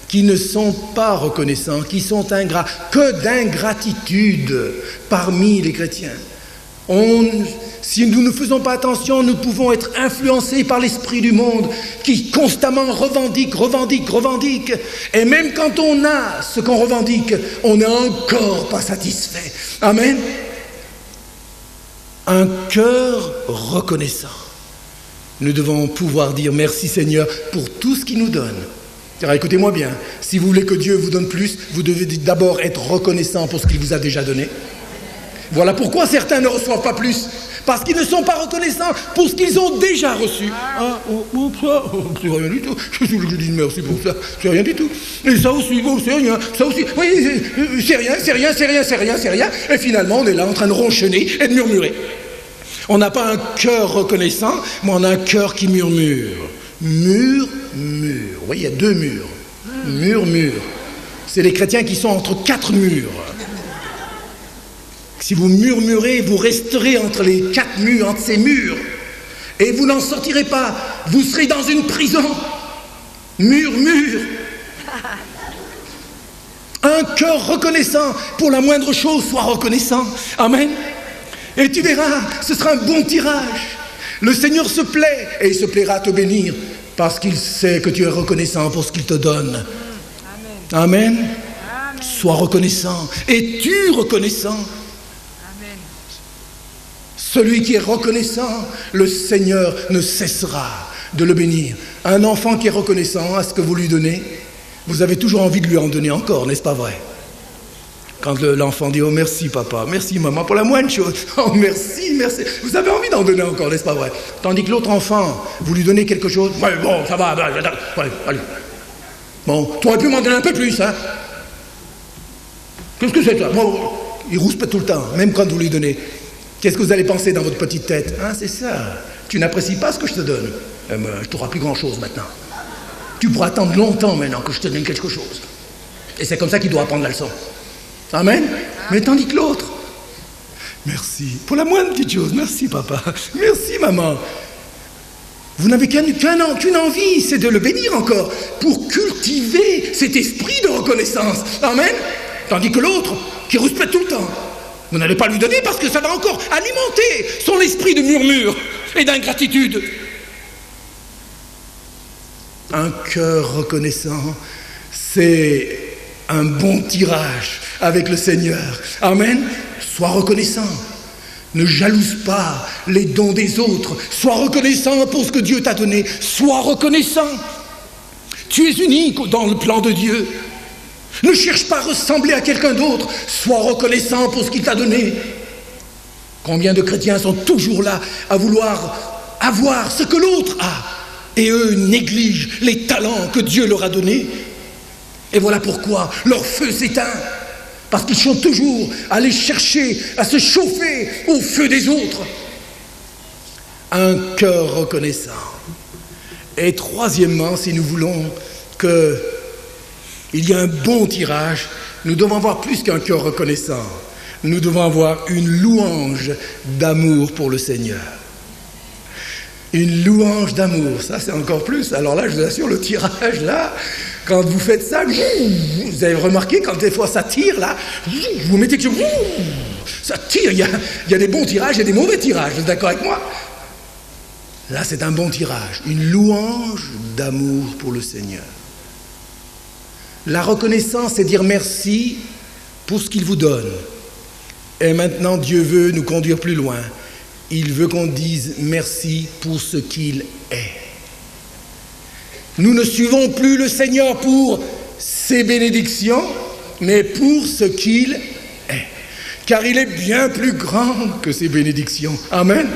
qui ne sont pas reconnaissants, qui sont ingrats, que d'ingratitude parmi les chrétiens. Si nous ne faisons pas attention, nous pouvons être influencés par l'esprit du monde qui constamment revendique. Et même quand on a ce qu'on revendique, on n'est encore pas satisfait. Amen. Un cœur reconnaissant. Nous devons pouvoir dire merci Seigneur pour tout ce qu'il nous donne. Alors écoutez-moi bien, si vous voulez que Dieu vous donne plus, vous devez d'abord être reconnaissant pour ce qu'il vous a déjà donné. Voilà pourquoi certains ne reçoivent pas plus. Parce qu'ils ne sont pas reconnaissants pour ce qu'ils ont déjà reçu. C'est rien du tout. Je dis merci pour ça. C'est rien du tout. Et ça aussi, c'est rien. Ça aussi, oui, c'est rien. Et finalement, on est là en train de ronchonner et de murmurer. On n'a pas un cœur reconnaissant, mais on a un cœur qui murmure. Mur. Vous voyez, il y a deux murs. Mur. C'est les chrétiens qui sont entre quatre murs. Si vous murmurez, vous resterez entre les quatre murs, entre ces murs. Et vous n'en sortirez pas. Vous serez dans une prison. Murmure. Un cœur reconnaissant. Pour la moindre chose, sois reconnaissant. Amen. Et tu verras, ce sera un bon tirage. Le Seigneur se plaît et il se plaira à te bénir parce qu'il sait que tu es reconnaissant pour ce qu'il te donne. Amen. Sois reconnaissant. Es-tu reconnaissant? Celui qui est reconnaissant, le Seigneur ne cessera de le bénir. Un enfant qui est reconnaissant à ce que vous lui donnez, vous avez toujours envie de lui en donner encore, n'est-ce pas vrai? Quand l'enfant dit « Oh merci papa, merci maman pour la moindre chose, oh merci, vous avez envie d'en donner encore, n'est-ce pas vrai? » Tandis que l'autre enfant, vous lui donnez quelque chose, « Ouais, bon, ça va, allez. Bon, tu aurais pu m'en donner un peu plus, hein? Qu'est-ce que c'est ça? Bon, il rouspète tout le temps, même quand vous lui donnez. Qu'est-ce que vous allez penser dans votre petite tête? Hein, c'est ça. Tu n'apprécies pas ce que je te donne. Je t'aurai plus grand-chose maintenant. Tu pourras attendre longtemps maintenant que je te donne quelque chose. Et c'est comme ça qu'il doit apprendre la leçon. Amen. Mais tandis que l'autre, merci. Pour la moindre petite chose, merci papa. Merci maman. Vous n'avez qu'une envie, c'est de le bénir encore pour cultiver cet esprit de reconnaissance. Amen. Tandis que l'autre, qui rouspète tout le temps. Vous n'allez pas lui donner parce que ça va encore alimenter son esprit de murmure et d'ingratitude. Un cœur reconnaissant, c'est un bon tirage avec le Seigneur. Amen. Sois reconnaissant. Ne jalouse pas les dons des autres. Sois reconnaissant pour ce que Dieu t'a donné. Sois reconnaissant. Tu es unique dans le plan de Dieu. Ne cherche pas à ressembler à quelqu'un d'autre. Sois reconnaissant pour ce qu'il t'a donné. Combien de chrétiens sont toujours là à vouloir avoir ce que l'autre a, et eux négligent les talents que Dieu leur a donnés. Et voilà pourquoi leur feu s'éteint. Parce qu'ils sont toujours à aller chercher, à se chauffer au feu des autres. Un cœur reconnaissant. Et troisièmement, si nous voulons qu'il y ait un bon tirage, nous devons avoir plus qu'un cœur reconnaissant. Nous devons avoir une louange d'amour pour le Seigneur. Une louange d'amour, ça c'est encore plus. Alors là, je vous assure, le tirage là, quand vous faites ça, vous avez remarqué quand des fois ça tire là, vous mettez que ça tire, il y a des bons tirages et des mauvais tirages, vous êtes d'accord avec moi? Là c'est un bon tirage, une louange d'amour pour le Seigneur. La reconnaissance, c'est dire merci pour ce qu'il vous donne. Et maintenant Dieu veut nous conduire plus loin. Il veut qu'on dise merci pour ce qu'il est. Nous ne suivons plus le Seigneur pour ses bénédictions, mais pour ce qu'il est. Car il est bien plus grand que ses bénédictions. Amen.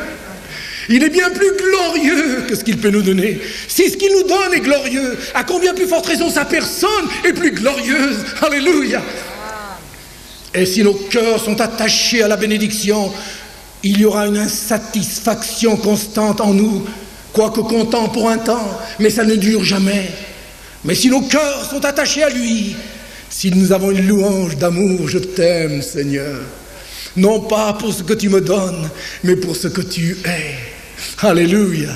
Il est bien plus glorieux que ce qu'il peut nous donner. Si ce qu'il nous donne est glorieux, à combien plus forte raison sa personne est plus glorieuse. Alléluia. Et si nos cœurs sont attachés à la bénédiction, il y aura une insatisfaction constante en nous, quoique content pour un temps, mais ça ne dure jamais. Mais si nos cœurs sont attachés à lui, si nous avons une louange d'amour, je t'aime Seigneur, non pas pour ce que tu me donnes, mais pour ce que tu es. Alléluia.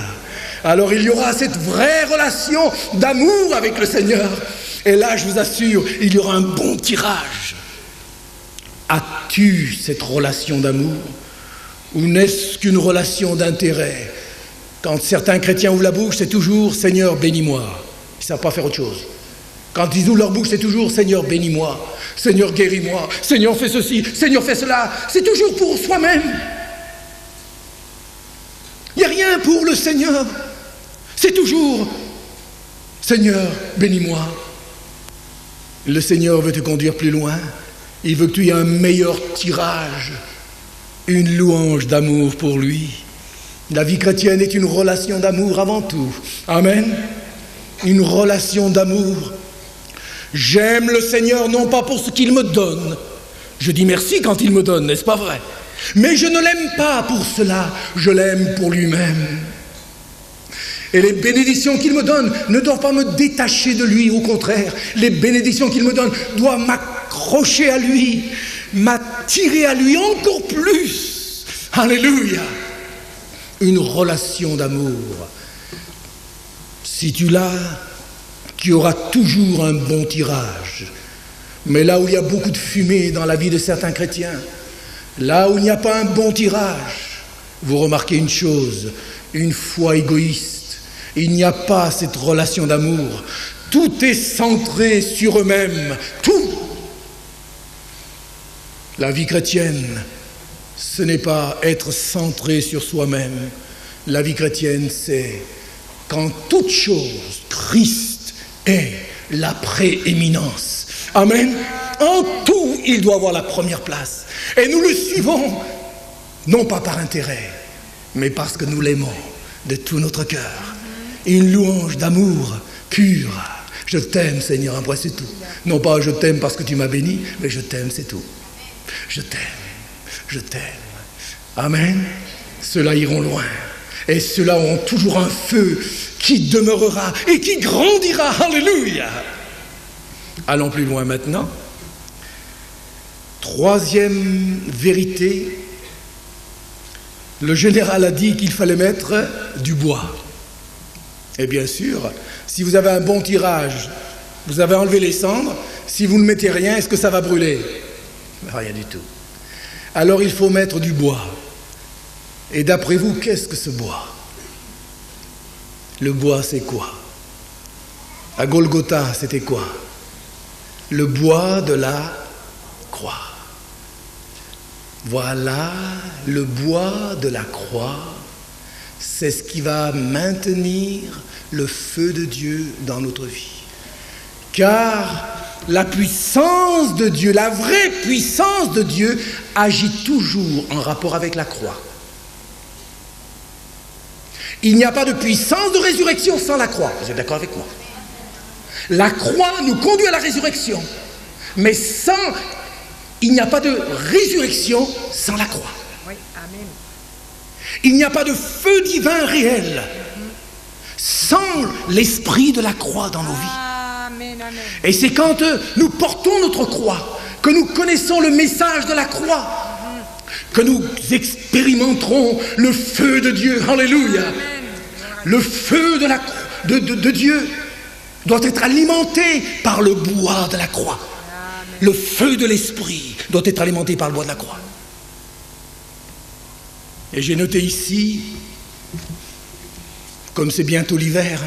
Alors il y aura cette vraie relation d'amour avec le Seigneur. Et là, je vous assure, il y aura un bon tirage. As-tu cette relation d'amour ? Ou n'est-ce qu'une relation d'intérêt? Quand certains chrétiens ouvrent la bouche, c'est toujours « Seigneur, bénis-moi ». Ils ne savent pas faire autre chose. Quand ils ouvrent leur bouche, c'est toujours « Seigneur, bénis-moi »,« Seigneur, guéris-moi »,« Seigneur, fais ceci »,« Seigneur, fais cela ». C'est toujours pour soi-même. Il n'y a rien pour le Seigneur. C'est toujours « Seigneur, bénis-moi ». Le Seigneur veut te conduire plus loin. Il veut que tu aies un meilleur tirage. Une louange d'amour pour lui. La vie chrétienne est une relation d'amour avant tout. Amen. Une relation d'amour. J'aime le Seigneur non pas pour ce qu'il me donne. Je dis merci quand il me donne, n'est-ce pas vrai? Mais je ne l'aime pas pour cela. Je l'aime pour lui-même. Et les bénédictions qu'il me donne ne doivent pas me détacher de lui. Au contraire, les bénédictions qu'il me donne doivent m'accrocher à lui, m'attirer à lui encore plus. Alléluia. Une relation d'amour. Si tu l'as, tu auras toujours un bon tirage. Mais là où il y a beaucoup de fumée dans la vie de certains chrétiens, là où il n'y a pas un bon tirage, vous remarquez une chose, une foi égoïste. Il n'y a pas cette relation d'amour. Tout est centré sur eux-mêmes. Tout. La vie chrétienne, ce n'est pas être centré sur soi-même. La vie chrétienne, c'est qu'en toute chose, Christ est la prééminence. Amen. En tout, il doit avoir la première place. Et nous le suivons, non pas par intérêt, mais parce que nous l'aimons de tout notre cœur. Une louange d'amour pur. Je t'aime, Seigneur, un point, c'est tout. Non pas je t'aime parce que tu m'as béni, mais je t'aime, c'est tout. Je t'aime, je t'aime. Amen. Ceux-là iront loin. Et ceux-là auront toujours un feu qui demeurera et qui grandira. Alléluia. Allons plus loin maintenant. Troisième vérité. Le général a dit qu'il fallait mettre du bois. Et bien sûr, si vous avez un bon tirage, vous avez enlevé les cendres, si vous ne mettez rien, est-ce que ça va brûler? Rien du tout. alors il faut mettre du bois. Et d'après vous, qu'est-ce que ce bois? Le bois, c'est quoi? À Golgotha, c'était quoi? Le bois de la croix. Voilà, le bois de la croix, c'est ce qui va maintenir le feu de Dieu dans notre vie. Car la puissance de Dieu, la vraie puissance de Dieu, agit toujours en rapport avec la croix. Il n'y a pas de puissance de résurrection sans la croix. Vous êtes d'accord avec moi? La croix nous conduit à la résurrection. Mais il n'y a pas de résurrection sans la croix. Oui, amen. Il n'y a pas de feu divin réel sans l'esprit de la croix dans nos vies. Amen, amen. Et c'est quand nous portons notre croix, que nous connaissons le message de la croix, que nous expérimenterons le feu de Dieu. Alléluia. Le feu de Dieu doit être alimenté par le bois de la croix. Le feu de l'esprit doit être alimenté par le bois de la croix. Et j'ai noté ici, comme c'est bientôt l'hiver,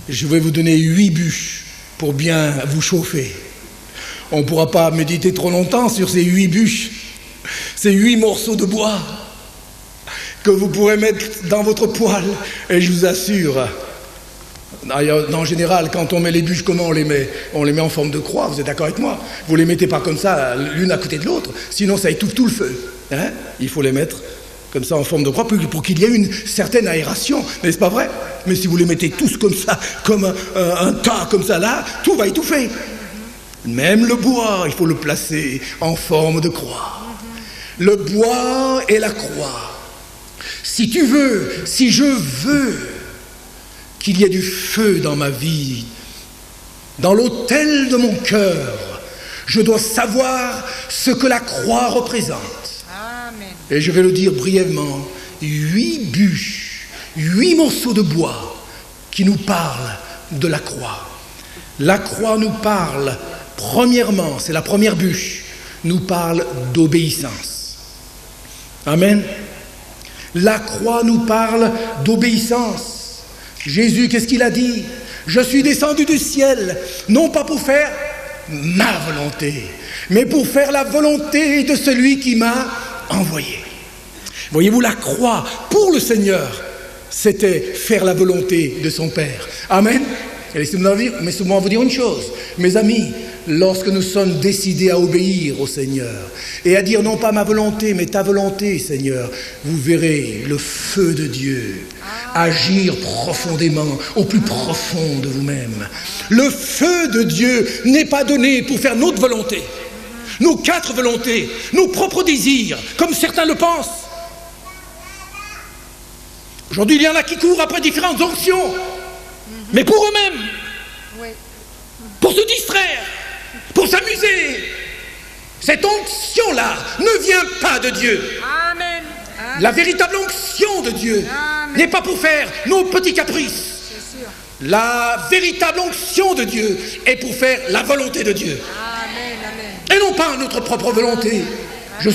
je vais vous donner 8 bûches pour bien vous chauffer. On ne pourra pas méditer trop longtemps sur ces 8 bûches, ces 8 morceaux de bois que vous pourrez mettre dans votre poêle. Et je vous assure, en général, quand on met les bûches, comment on les met? On les met en forme de croix, vous êtes d'accord avec moi? Vous les mettez pas comme ça, l'une à côté de l'autre, sinon ça étouffe tout le feu. Hein? Il faut les mettre comme ça en forme de croix pour qu'il y ait une certaine aération, n'est-ce pas vrai? Mais si vous les mettez tous comme ça, comme un tas comme ça là, tout va étouffer. Même le bois, il faut le placer en forme de croix. Le bois et la croix. Si je veux qu'il y ait du feu dans ma vie, dans l'autel de mon cœur, je dois savoir ce que la croix représente. Amen. Et je vais le dire brièvement, 8 bûches, 8 morceaux de bois qui nous parlent de la croix. La croix nous parle, premièrement, c'est la première bûche, nous parle d'obéissance. Amen. La croix nous parle d'obéissance. Jésus, qu'est-ce qu'il a dit? Je suis descendu du ciel, non pas pour faire ma volonté, mais pour faire la volonté de celui qui m'a envoyé. Voyez-vous, la croix, pour le Seigneur, c'était faire la volonté de son Père. Amen. Et laissez-moi vous dire une chose, mes amis, lorsque nous sommes décidés à obéir au Seigneur et à dire non pas ma volonté, mais ta volonté, Seigneur, vous verrez le feu de Dieu agir profondément, au plus profond de vous-même. Le feu de Dieu n'est pas donné pour faire notre volonté, nos 4 volontés, nos propres désirs, comme certains le pensent. Aujourd'hui, il y en a qui courent après différentes onctions, mais pour eux-mêmes, Oui. pour se distraire, pour s'amuser. Cette onction-là ne vient pas de Dieu. Amen. Amen. La véritable onction de Dieu Amen. n'est pas pour faire nos petits caprices. C'est sûr. La véritable onction de Dieu est pour faire la volonté de Dieu. Amen. Amen. Et non pas notre propre volonté. Je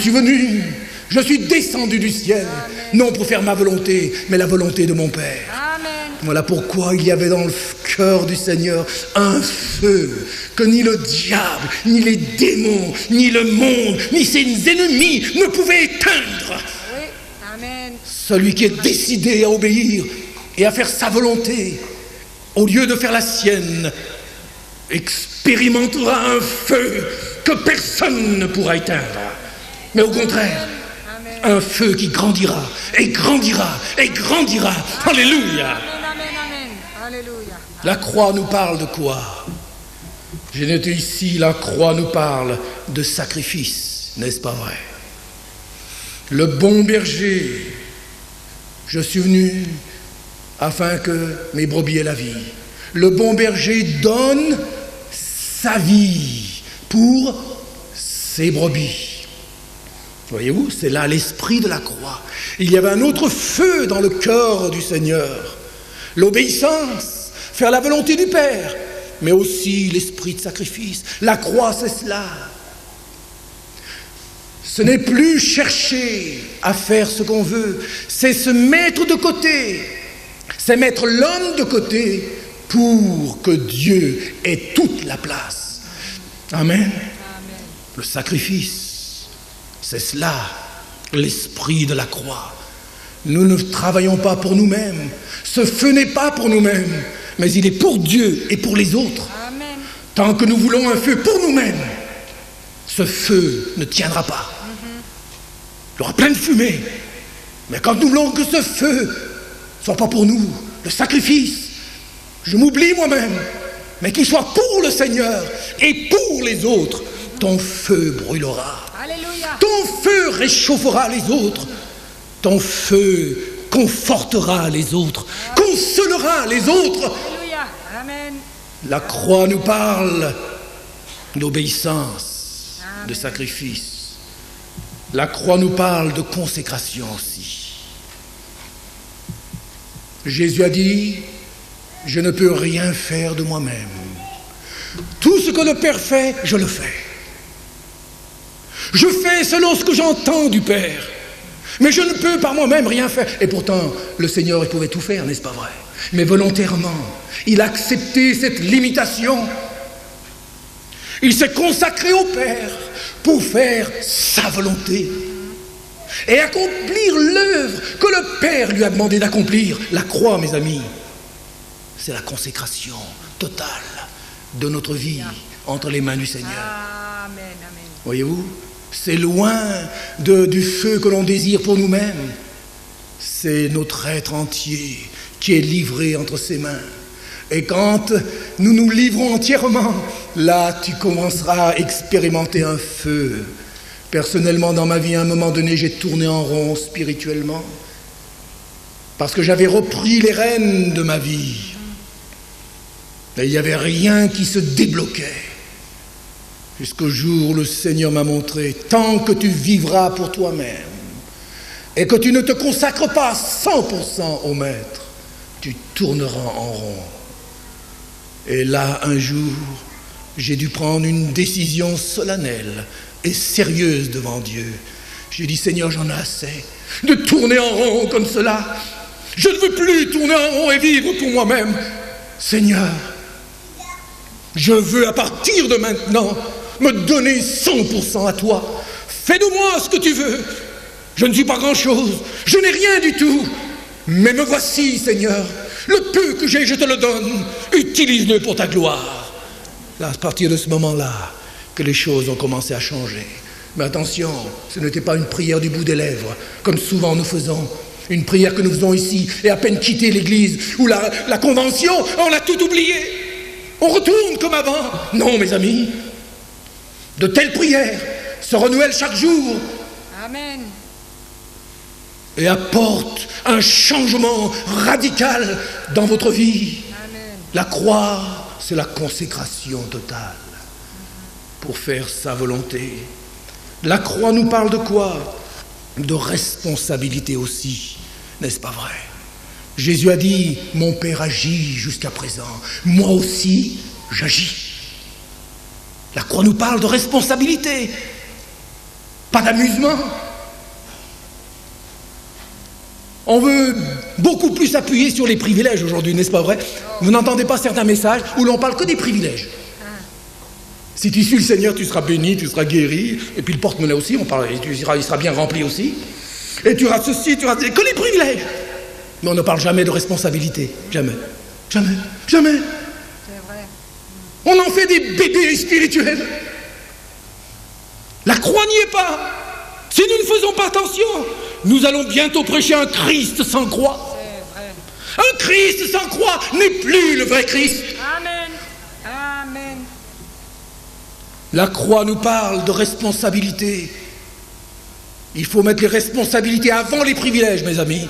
suis descendu du ciel, non pour faire ma volonté, mais la volonté de mon Père. Amen. Voilà pourquoi il y avait dans le cœur du Seigneur un feu que ni le diable, ni les démons, ni le monde, ni ses ennemis ne pouvaient éteindre. Oui. Amen. Celui qui est décidé à obéir et à faire sa volonté, au lieu de faire la sienne, expérimentera un feu que personne ne pourra éteindre. Mais au contraire, un feu qui grandira, et grandira, et grandira. Alléluia. Amen. Amen. Amen. Alléluia. La croix nous parle de quoi? J'ai noté ici, la croix nous parle de sacrifice, n'est-ce pas vrai? Le bon berger, je suis venu afin que mes brebis aient la vie. Le bon berger donne sa vie pour ses brebis. Voyez-vous, c'est là l'esprit de la croix. Il y avait un autre feu dans le cœur du Seigneur. L'obéissance, faire la volonté du Père, mais aussi l'esprit de sacrifice. La croix, c'est cela. Ce n'est plus chercher à faire ce qu'on veut, c'est se mettre de côté, c'est mettre l'homme de côté pour que Dieu ait toute la place. Amen. Amen. Le sacrifice, c'est cela, l'esprit de la croix. Nous ne travaillons pas pour nous-mêmes, ce feu n'est pas pour nous-mêmes, mais il est pour Dieu et pour les autres. Amen. Tant que nous voulons un feu pour nous-mêmes, ce feu ne tiendra pas. Il y aura plein de fumée. Mais quand nous voulons que ce feu ne soit pas pour nous, le sacrifice, je m'oublie moi-même, mais qu'il soit pour le Seigneur et pour les autres, ton feu brûlera. Alléluia. Ton feu réchauffera les autres. Ton feu confortera les autres, consolera les autres. Alléluia. Amen. La croix nous parle d'obéissance, de Amen. sacrifice. La croix nous parle de consécration aussi. Jésus a dit, je ne peux rien faire de moi-même. Tout ce que le Père fait, je le fais. Je fais selon ce que j'entends du Père. Mais je ne peux par moi-même rien faire. Et pourtant, le Seigneur, il pouvait tout faire, n'est-ce pas vrai? Mais volontairement, il a accepté cette limitation. Il s'est consacré au Père pour faire sa volonté et accomplir l'œuvre que le Père lui a demandé d'accomplir. La croix, mes amis, c'est la consécration totale de notre vie entre les mains du Seigneur. Amen. Amen. Voyez-vous, c'est loin du feu que l'on désire pour nous-mêmes. C'est notre être entier qui est livré entre ses mains. Et quand nous nous livrons entièrement, là tu commenceras à expérimenter un feu. Personnellement, dans ma vie, à un moment donné, j'ai tourné en rond spirituellement. Parce que j'avais repris les rênes de ma vie. Et il n'y avait rien qui se débloquait. Jusqu'au jour où le Seigneur m'a montré, tant que tu vivras pour toi-même et que tu ne te consacres pas 100% au Maître, tu tourneras en rond. Et là, un jour, j'ai dû prendre une décision solennelle et sérieuse devant Dieu. J'ai dit, Seigneur, j'en ai assez de tourner en rond comme cela. Je ne veux plus tourner en rond et vivre pour moi-même. Seigneur, je veux à partir de maintenant me donner 100% à toi. Fais de moi ce que tu veux. Je ne suis pas grand-chose, je n'ai rien du tout. Mais me voici, Seigneur. Le peu que j'ai, je te le donne. Utilise-le pour ta gloire. Là, à partir de ce moment-là, que les choses ont commencé à changer. Mais attention, ce n'était pas une prière du bout des lèvres, comme souvent nous faisons. Une prière que nous faisons ici, et à peine quitter l'église ou la convention, on a tout oublié. On retourne comme avant. Non, mes amis. De telles prières se renouvellent chaque jour. Amen. Et apportent un changement radical dans votre vie. Amen. La croix, c'est la consécration totale pour faire sa volonté. La croix nous parle de quoi? De responsabilité aussi, n'est-ce pas vrai? Jésus a dit, mon Père agit jusqu'à présent, moi aussi j'agis. La croix nous parle de responsabilité, pas d'amusement. On veut beaucoup plus s'appuyer sur les privilèges aujourd'hui, n'est-ce pas vrai? Vous n'entendez pas certains messages où l'on parle que des privilèges. Si tu suis le Seigneur, tu seras béni, tu seras guéri, et puis le porte-monnaie aussi, il sera bien rempli aussi. Et tu auras ceci, tu auras que les privilèges. Mais on ne parle jamais de responsabilité, jamais, jamais, jamais. C'est vrai. On en fait des bébés spirituels. La croix n'y est pas. Si nous ne faisons pas attention, nous allons bientôt prêcher un Christ sans croix. C'est vrai. Un Christ sans croix n'est plus le vrai Christ. Amen. Amen. La croix nous parle de responsabilité. Il faut mettre les responsabilités avant les privilèges, mes amis.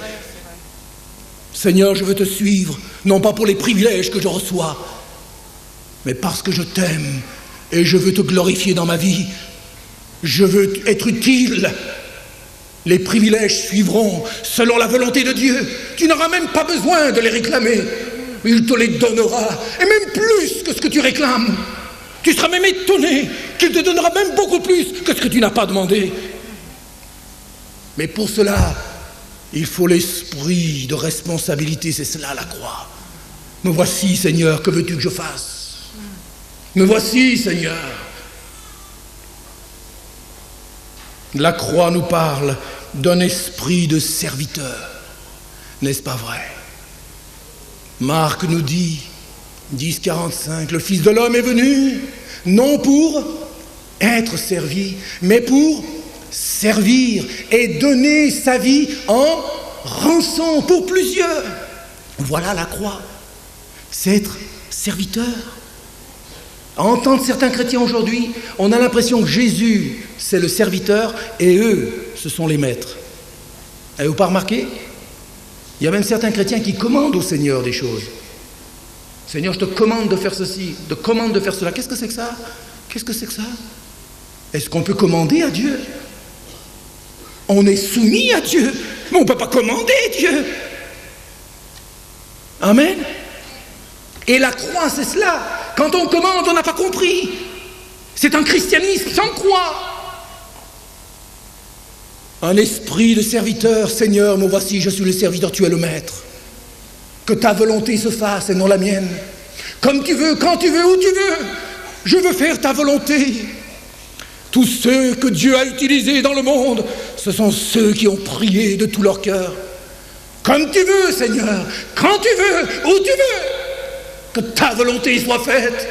Seigneur, je veux te suivre, non pas pour les privilèges que je reçois, mais parce que je t'aime et je veux te glorifier dans ma vie. Je veux être utile. Les privilèges suivront selon la volonté de Dieu. Tu n'auras même pas besoin de les réclamer. Il te les donnera, et même plus que ce que tu réclames. Tu seras même étonné qu'il te donnera même beaucoup plus que ce que tu n'as pas demandé. Mais pour cela, il faut l'esprit de responsabilité, c'est cela la croix. Me voici, Seigneur, que veux-tu que je fasse? Me voici, Seigneur. La croix nous parle d'un esprit de serviteur. N'est-ce pas vrai? Marc nous dit, 10,45, le Fils de l'homme est venu, non pour être servi, mais pour servir et donner sa vie en rançon pour plusieurs. Voilà la croix. C'est être serviteur. À entendre certains chrétiens aujourd'hui, on a l'impression que Jésus, c'est le serviteur et eux, ce sont les maîtres. Avez-vous pas remarqué? Il y a même certains chrétiens qui commandent au Seigneur des choses. Seigneur, je te commande de faire ceci, je te commande de faire cela. Qu'est-ce que c'est que ça? Qu'est-ce que c'est que ça? Est-ce qu'on peut commander à Dieu? On est soumis à Dieu, mais on ne peut pas commander Dieu. Amen. Et la croix, c'est cela. Quand on commande, on n'a pas compris. C'est un christianisme sans croix. Un esprit de serviteur. Seigneur, me voici, je suis le serviteur, tu es le maître. Que ta volonté se fasse et non la mienne. Comme tu veux, quand tu veux, où tu veux. Je veux faire ta volonté. Tous ceux que Dieu a utilisés dans le monde, ce sont ceux qui ont prié de tout leur cœur. Comme tu veux, Seigneur, quand tu veux, où tu veux. Que ta volonté soit faite.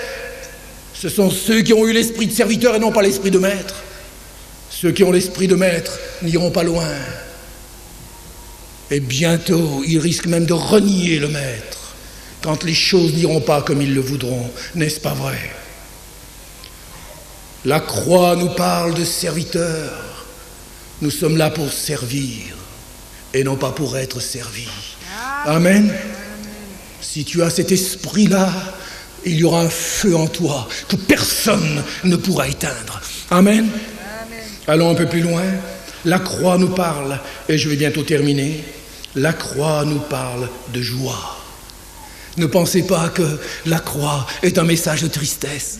Ce sont ceux qui ont eu l'esprit de serviteur et non pas l'esprit de maître. Ceux qui ont l'esprit de maître n'iront pas loin. Et bientôt, ils risquent même de renier le maître quand les choses n'iront pas comme ils le voudront. N'est-ce pas vrai? La croix nous parle de serviteurs. Nous sommes là pour servir et non pas pour être servis. Amen. Si tu as cet esprit-là, il y aura un feu en toi que personne ne pourra éteindre. Amen. Allons un peu plus loin. La croix nous parle, et je vais bientôt terminer, la croix nous parle de joie. Ne pensez pas que la croix est un message de tristesse.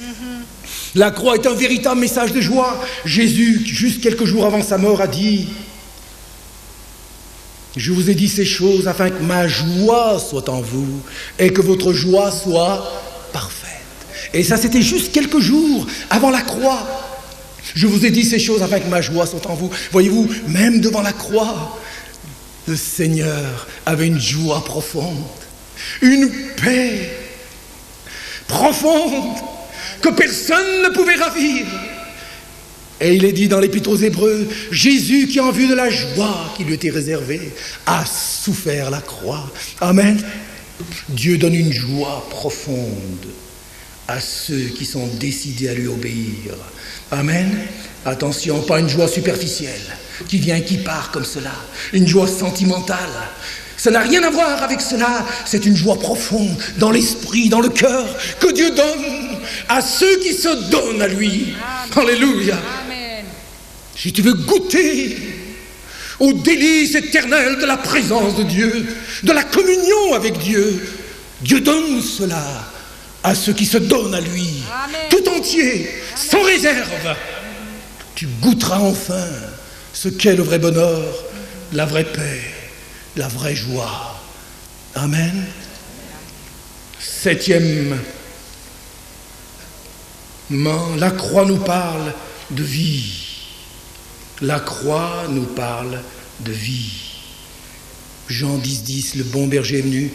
La croix est un véritable message de joie. Jésus, juste quelques jours avant sa mort, a dit « Je vous ai dit ces choses afin que ma joie soit en vous et que votre joie soit parfaite. » Et ça, c'était juste quelques jours avant la croix. Je vous ai dit ces choses afin que ma joie soit en vous. Voyez-vous, même devant la croix, le Seigneur avait une joie profonde, une paix profonde que personne ne pouvait ravir. Et il est dit dans l'Épître aux Hébreux, Jésus qui en vue de la joie qui lui était réservée, a souffert la croix. Amen. Dieu donne une joie profonde à ceux qui sont décidés à lui obéir. Amen. Attention, pas une joie superficielle qui vient et qui part comme cela, une joie sentimentale. Ça n'a rien à voir avec cela, c'est une joie profonde dans l'esprit, dans le cœur, que Dieu donne à ceux qui se donnent à lui. Amen. Alléluia. Amen. Si tu veux goûter au délice éternel de la présence de Dieu, de la communion avec Dieu, Dieu donne cela à ceux qui se donnent à lui. Amen. Tout entier, sans réserve. Tu goûteras enfin ce qu'est le vrai bonheur, la vraie paix, la vraie joie. Amen. Septièmement, la croix nous parle de vie. La croix nous parle de vie. Jean 10,10, le bon berger est venu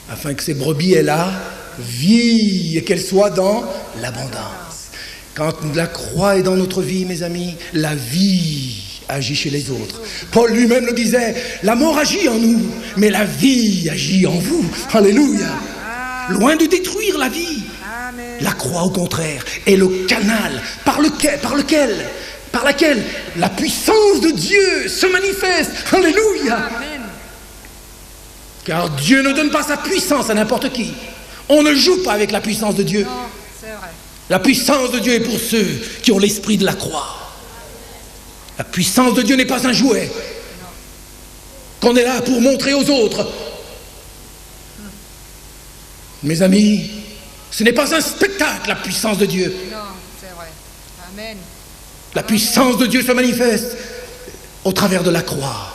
afin que ses brebis aient la vie et qu'elle soit dans l'abondance. Quand la croix est dans notre vie, mes amis, la vie agit chez les autres. Paul lui-même le disait, la mort agit en nous, mais la vie agit en vous. Alléluia. Loin de détruire la vie, la croix au contraire est le canal par laquelle la puissance de Dieu se manifeste. Alléluia. Amen. Car Dieu ne donne pas sa puissance à n'importe qui. On ne joue pas avec la puissance de Dieu. Non, c'est vrai. La puissance de Dieu est pour ceux qui ont l'esprit de la croix. La puissance de Dieu n'est pas un jouet qu'on est là pour montrer aux autres. Mes amis, ce n'est pas un spectacle, la puissance de Dieu. Non, c'est vrai. Amen. La puissance de Dieu se manifeste. au travers de la croix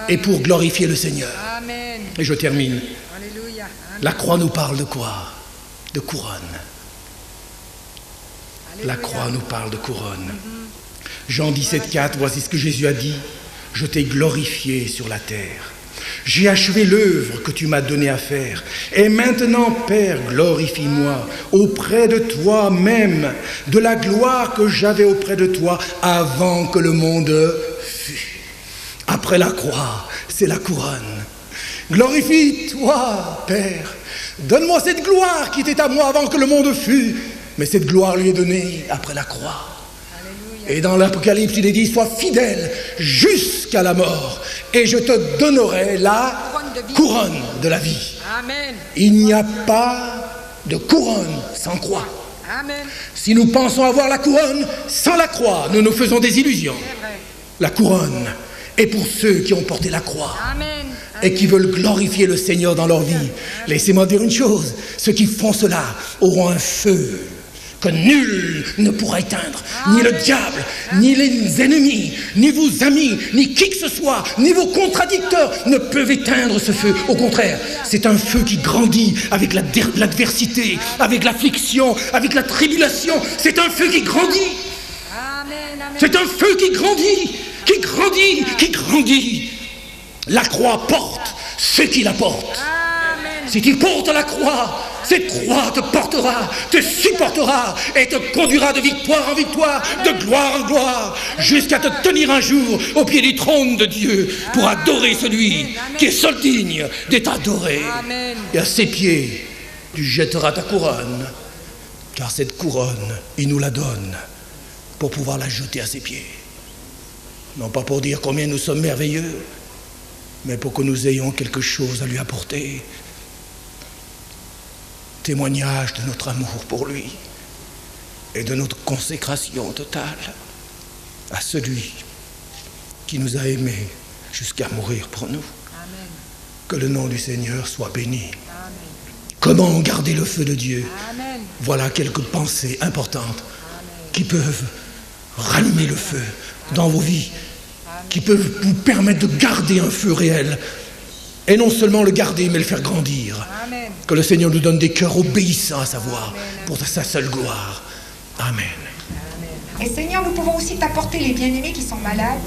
et pour glorifier le Seigneur. Amen. Et je termine. Alléluia. Amen. La croix nous parle de quoi? De couronne. La Alléluia. croix nous parle de couronne. Jean 17,4, voici ce que Jésus a dit. Je t'ai glorifié sur la terre. J'ai achevé l'œuvre que tu m'as donnée à faire. Et maintenant, Père, glorifie-moi auprès de toi même, de la gloire que j'avais auprès de toi avant que le monde fût. Après la croix, c'est la couronne. Glorifie-toi, Père. Donne-moi cette gloire qui était à moi avant que le monde fût. Mais cette gloire lui est donnée après la croix. Et dans l'Apocalypse, il est dit, sois fidèle jusqu'à la mort, et je te donnerai la couronne de la vie. Amen. Il n'y a pas de couronne sans croix. Amen. Si nous pensons avoir la couronne sans la croix, nous nous faisons des illusions. C'est vrai. La couronne est pour ceux qui ont porté la croix Amen. et qui veulent glorifier le Seigneur dans leur vie. Laissez-moi dire une chose, ceux qui font cela auront un feu que nul ne pourra éteindre, ni le diable, ni les ennemis, ni vos amis, ni qui que ce soit, ni vos contradicteurs ne peuvent éteindre ce feu. Au contraire, c'est un feu qui grandit avec l'adversité, avec l'affliction, avec la tribulation. C'est un feu qui grandit. Amen. Amen. C'est un feu qui grandit, qui grandit, qui grandit. La croix porte ceux qui la portent. Amen. Si tu portes la croix, cette croix te portera, te supportera et te conduira de victoire en victoire, de gloire en gloire, jusqu'à te tenir un jour au pied du trône de Dieu pour adorer celui qui est seul digne d'être adoré. Amen. Et à ses pieds, tu jetteras ta couronne, car cette couronne, il nous la donne pour pouvoir la jeter à ses pieds. Non pas pour dire combien nous sommes merveilleux, mais pour que nous ayons quelque chose à lui apporter. Témoignage de notre amour pour lui et de notre consécration totale à celui qui nous a aimés jusqu'à mourir pour nous. Amen. Que le nom du Seigneur soit béni. Amen. Comment garder le feu de Dieu? Amen. Voilà quelques pensées importantes qui peuvent rallumer le feu dans vos vies, qui peuvent vous permettre de garder un feu réel. Et non seulement le garder, mais le faire grandir. Amen. Que le Seigneur nous donne des cœurs obéissants à sa voix, pour sa seule gloire. Amen. Et Seigneur, nous pouvons aussi t'apporter les bien-aimés qui sont malades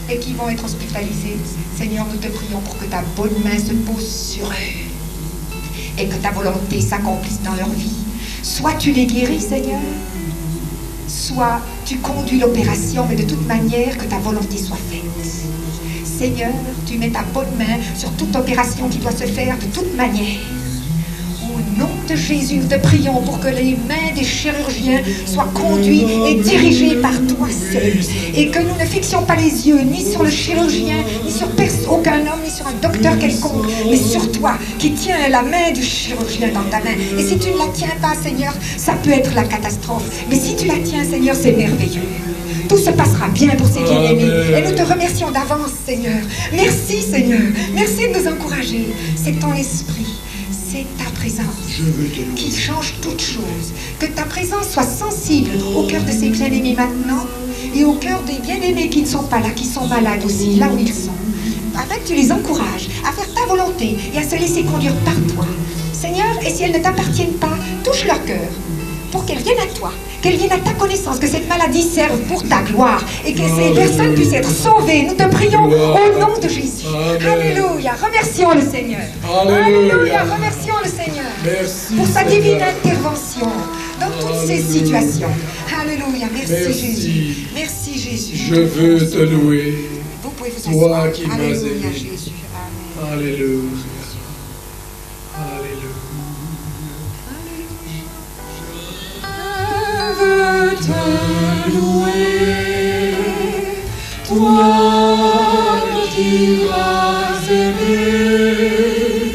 et qui vont être hospitalisés. Seigneur, nous te prions pour que ta bonne main se pose sur eux et que ta volonté s'accomplisse dans leur vie. Soit tu les guéris, Seigneur, soit tu conduis l'opération, mais de toute manière, que ta volonté soit faite. Seigneur, tu mets ta bonne main sur toute opération qui doit se faire de toute manière. Au nom de Jésus, nous te prions pour que les mains des chirurgiens soient conduites et dirigées par toi seul. Et que nous ne fixions pas les yeux ni sur le chirurgien, ni sur aucun homme, ni sur un docteur quelconque, mais sur toi qui tiens la main du chirurgien dans ta main. Et si tu ne la tiens pas, Seigneur, ça peut être la catastrophe. Mais si tu la tiens, Seigneur, c'est merveilleux. Tout se passera bien pour ces bien-aimés. Et nous te remercions d'avance, Seigneur. Merci, Seigneur. Merci de nous encourager. C'est ton esprit. C'est ta présence qui change toutes choses. Que ta présence soit sensible au cœur de ces bien-aimés maintenant et au cœur des bien-aimés qui ne sont pas là, qui sont malades aussi, là où ils sont. Afin que tu les encourages à faire ta volonté et à se laisser conduire par toi. Seigneur, et si elles ne t'appartiennent pas, touche leur cœur pour qu'elles viennent à toi, qu'elles viennent à ta connaissance, que cette maladie serve pour ta gloire et que ces personnes puissent être sauvées. Nous te prions au nom de Jésus. Alléluia. Remercions le Seigneur. Alléluia. Remercions le Seigneur pour sa divine intervention dans toutes ces situations. Alléluia. Merci Jésus. Merci Jésus. Je veux te louer. Vous pouvez vous asseoir. Toi qui m'as Alléluia aimé. Jésus. Amen. Alléluia. Alléluia. Je veux te louer, toi qui m'as aimé.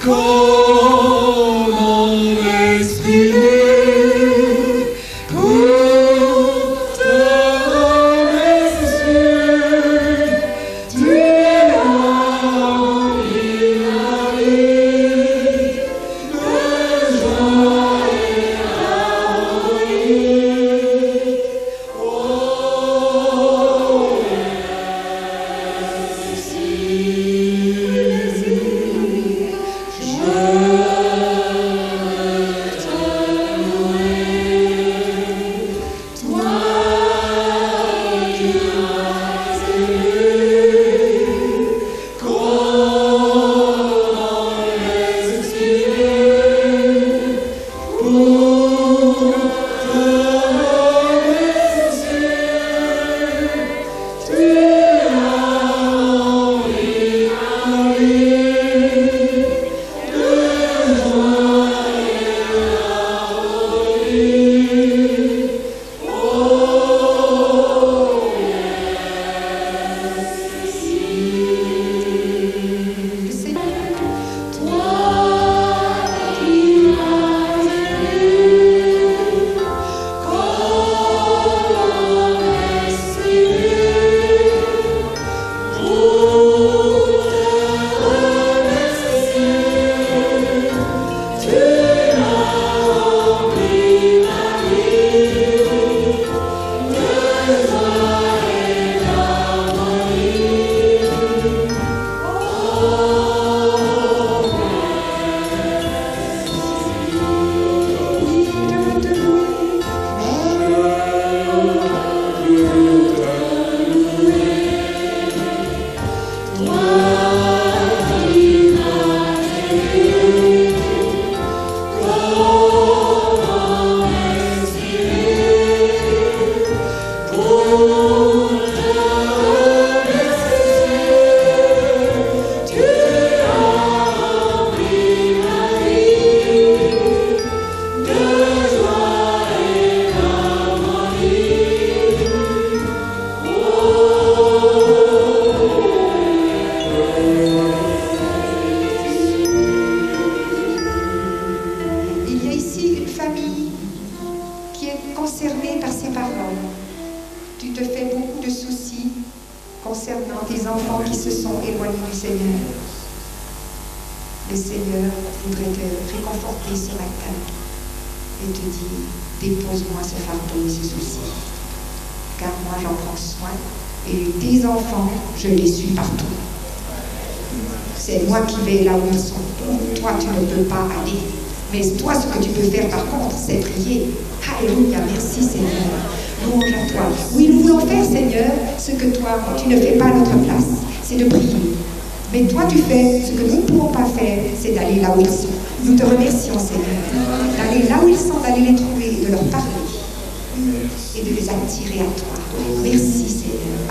Comment exprimer pour te remercier? Tu as rempli ma vie de joie et d'harmonie. Oh, de soucis concernant tes enfants qui se sont éloignés du Seigneur. Le Seigneur voudrait te réconforter ce matin et te dire, dépose-moi ce fardeau et ce souci, car moi j'en prends soin et tes enfants, je les suis partout. C'est moi qui vais là où ils sont. Toi, tu ne peux pas aller. Mais toi, ce que tu peux faire par contre, c'est prier. Alléluia, merci Seigneur. Louange à toi. Oui, nous voulons faire, Seigneur, ce que toi, tu ne fais pas à notre place. C'est de prier. Mais toi, tu fais ce que nous ne pouvons pas faire, c'est d'aller là où ils sont. Nous te remercions, Seigneur, d'aller là où ils sont, d'aller les trouver, de leur parler et de les attirer à toi. Merci, Seigneur.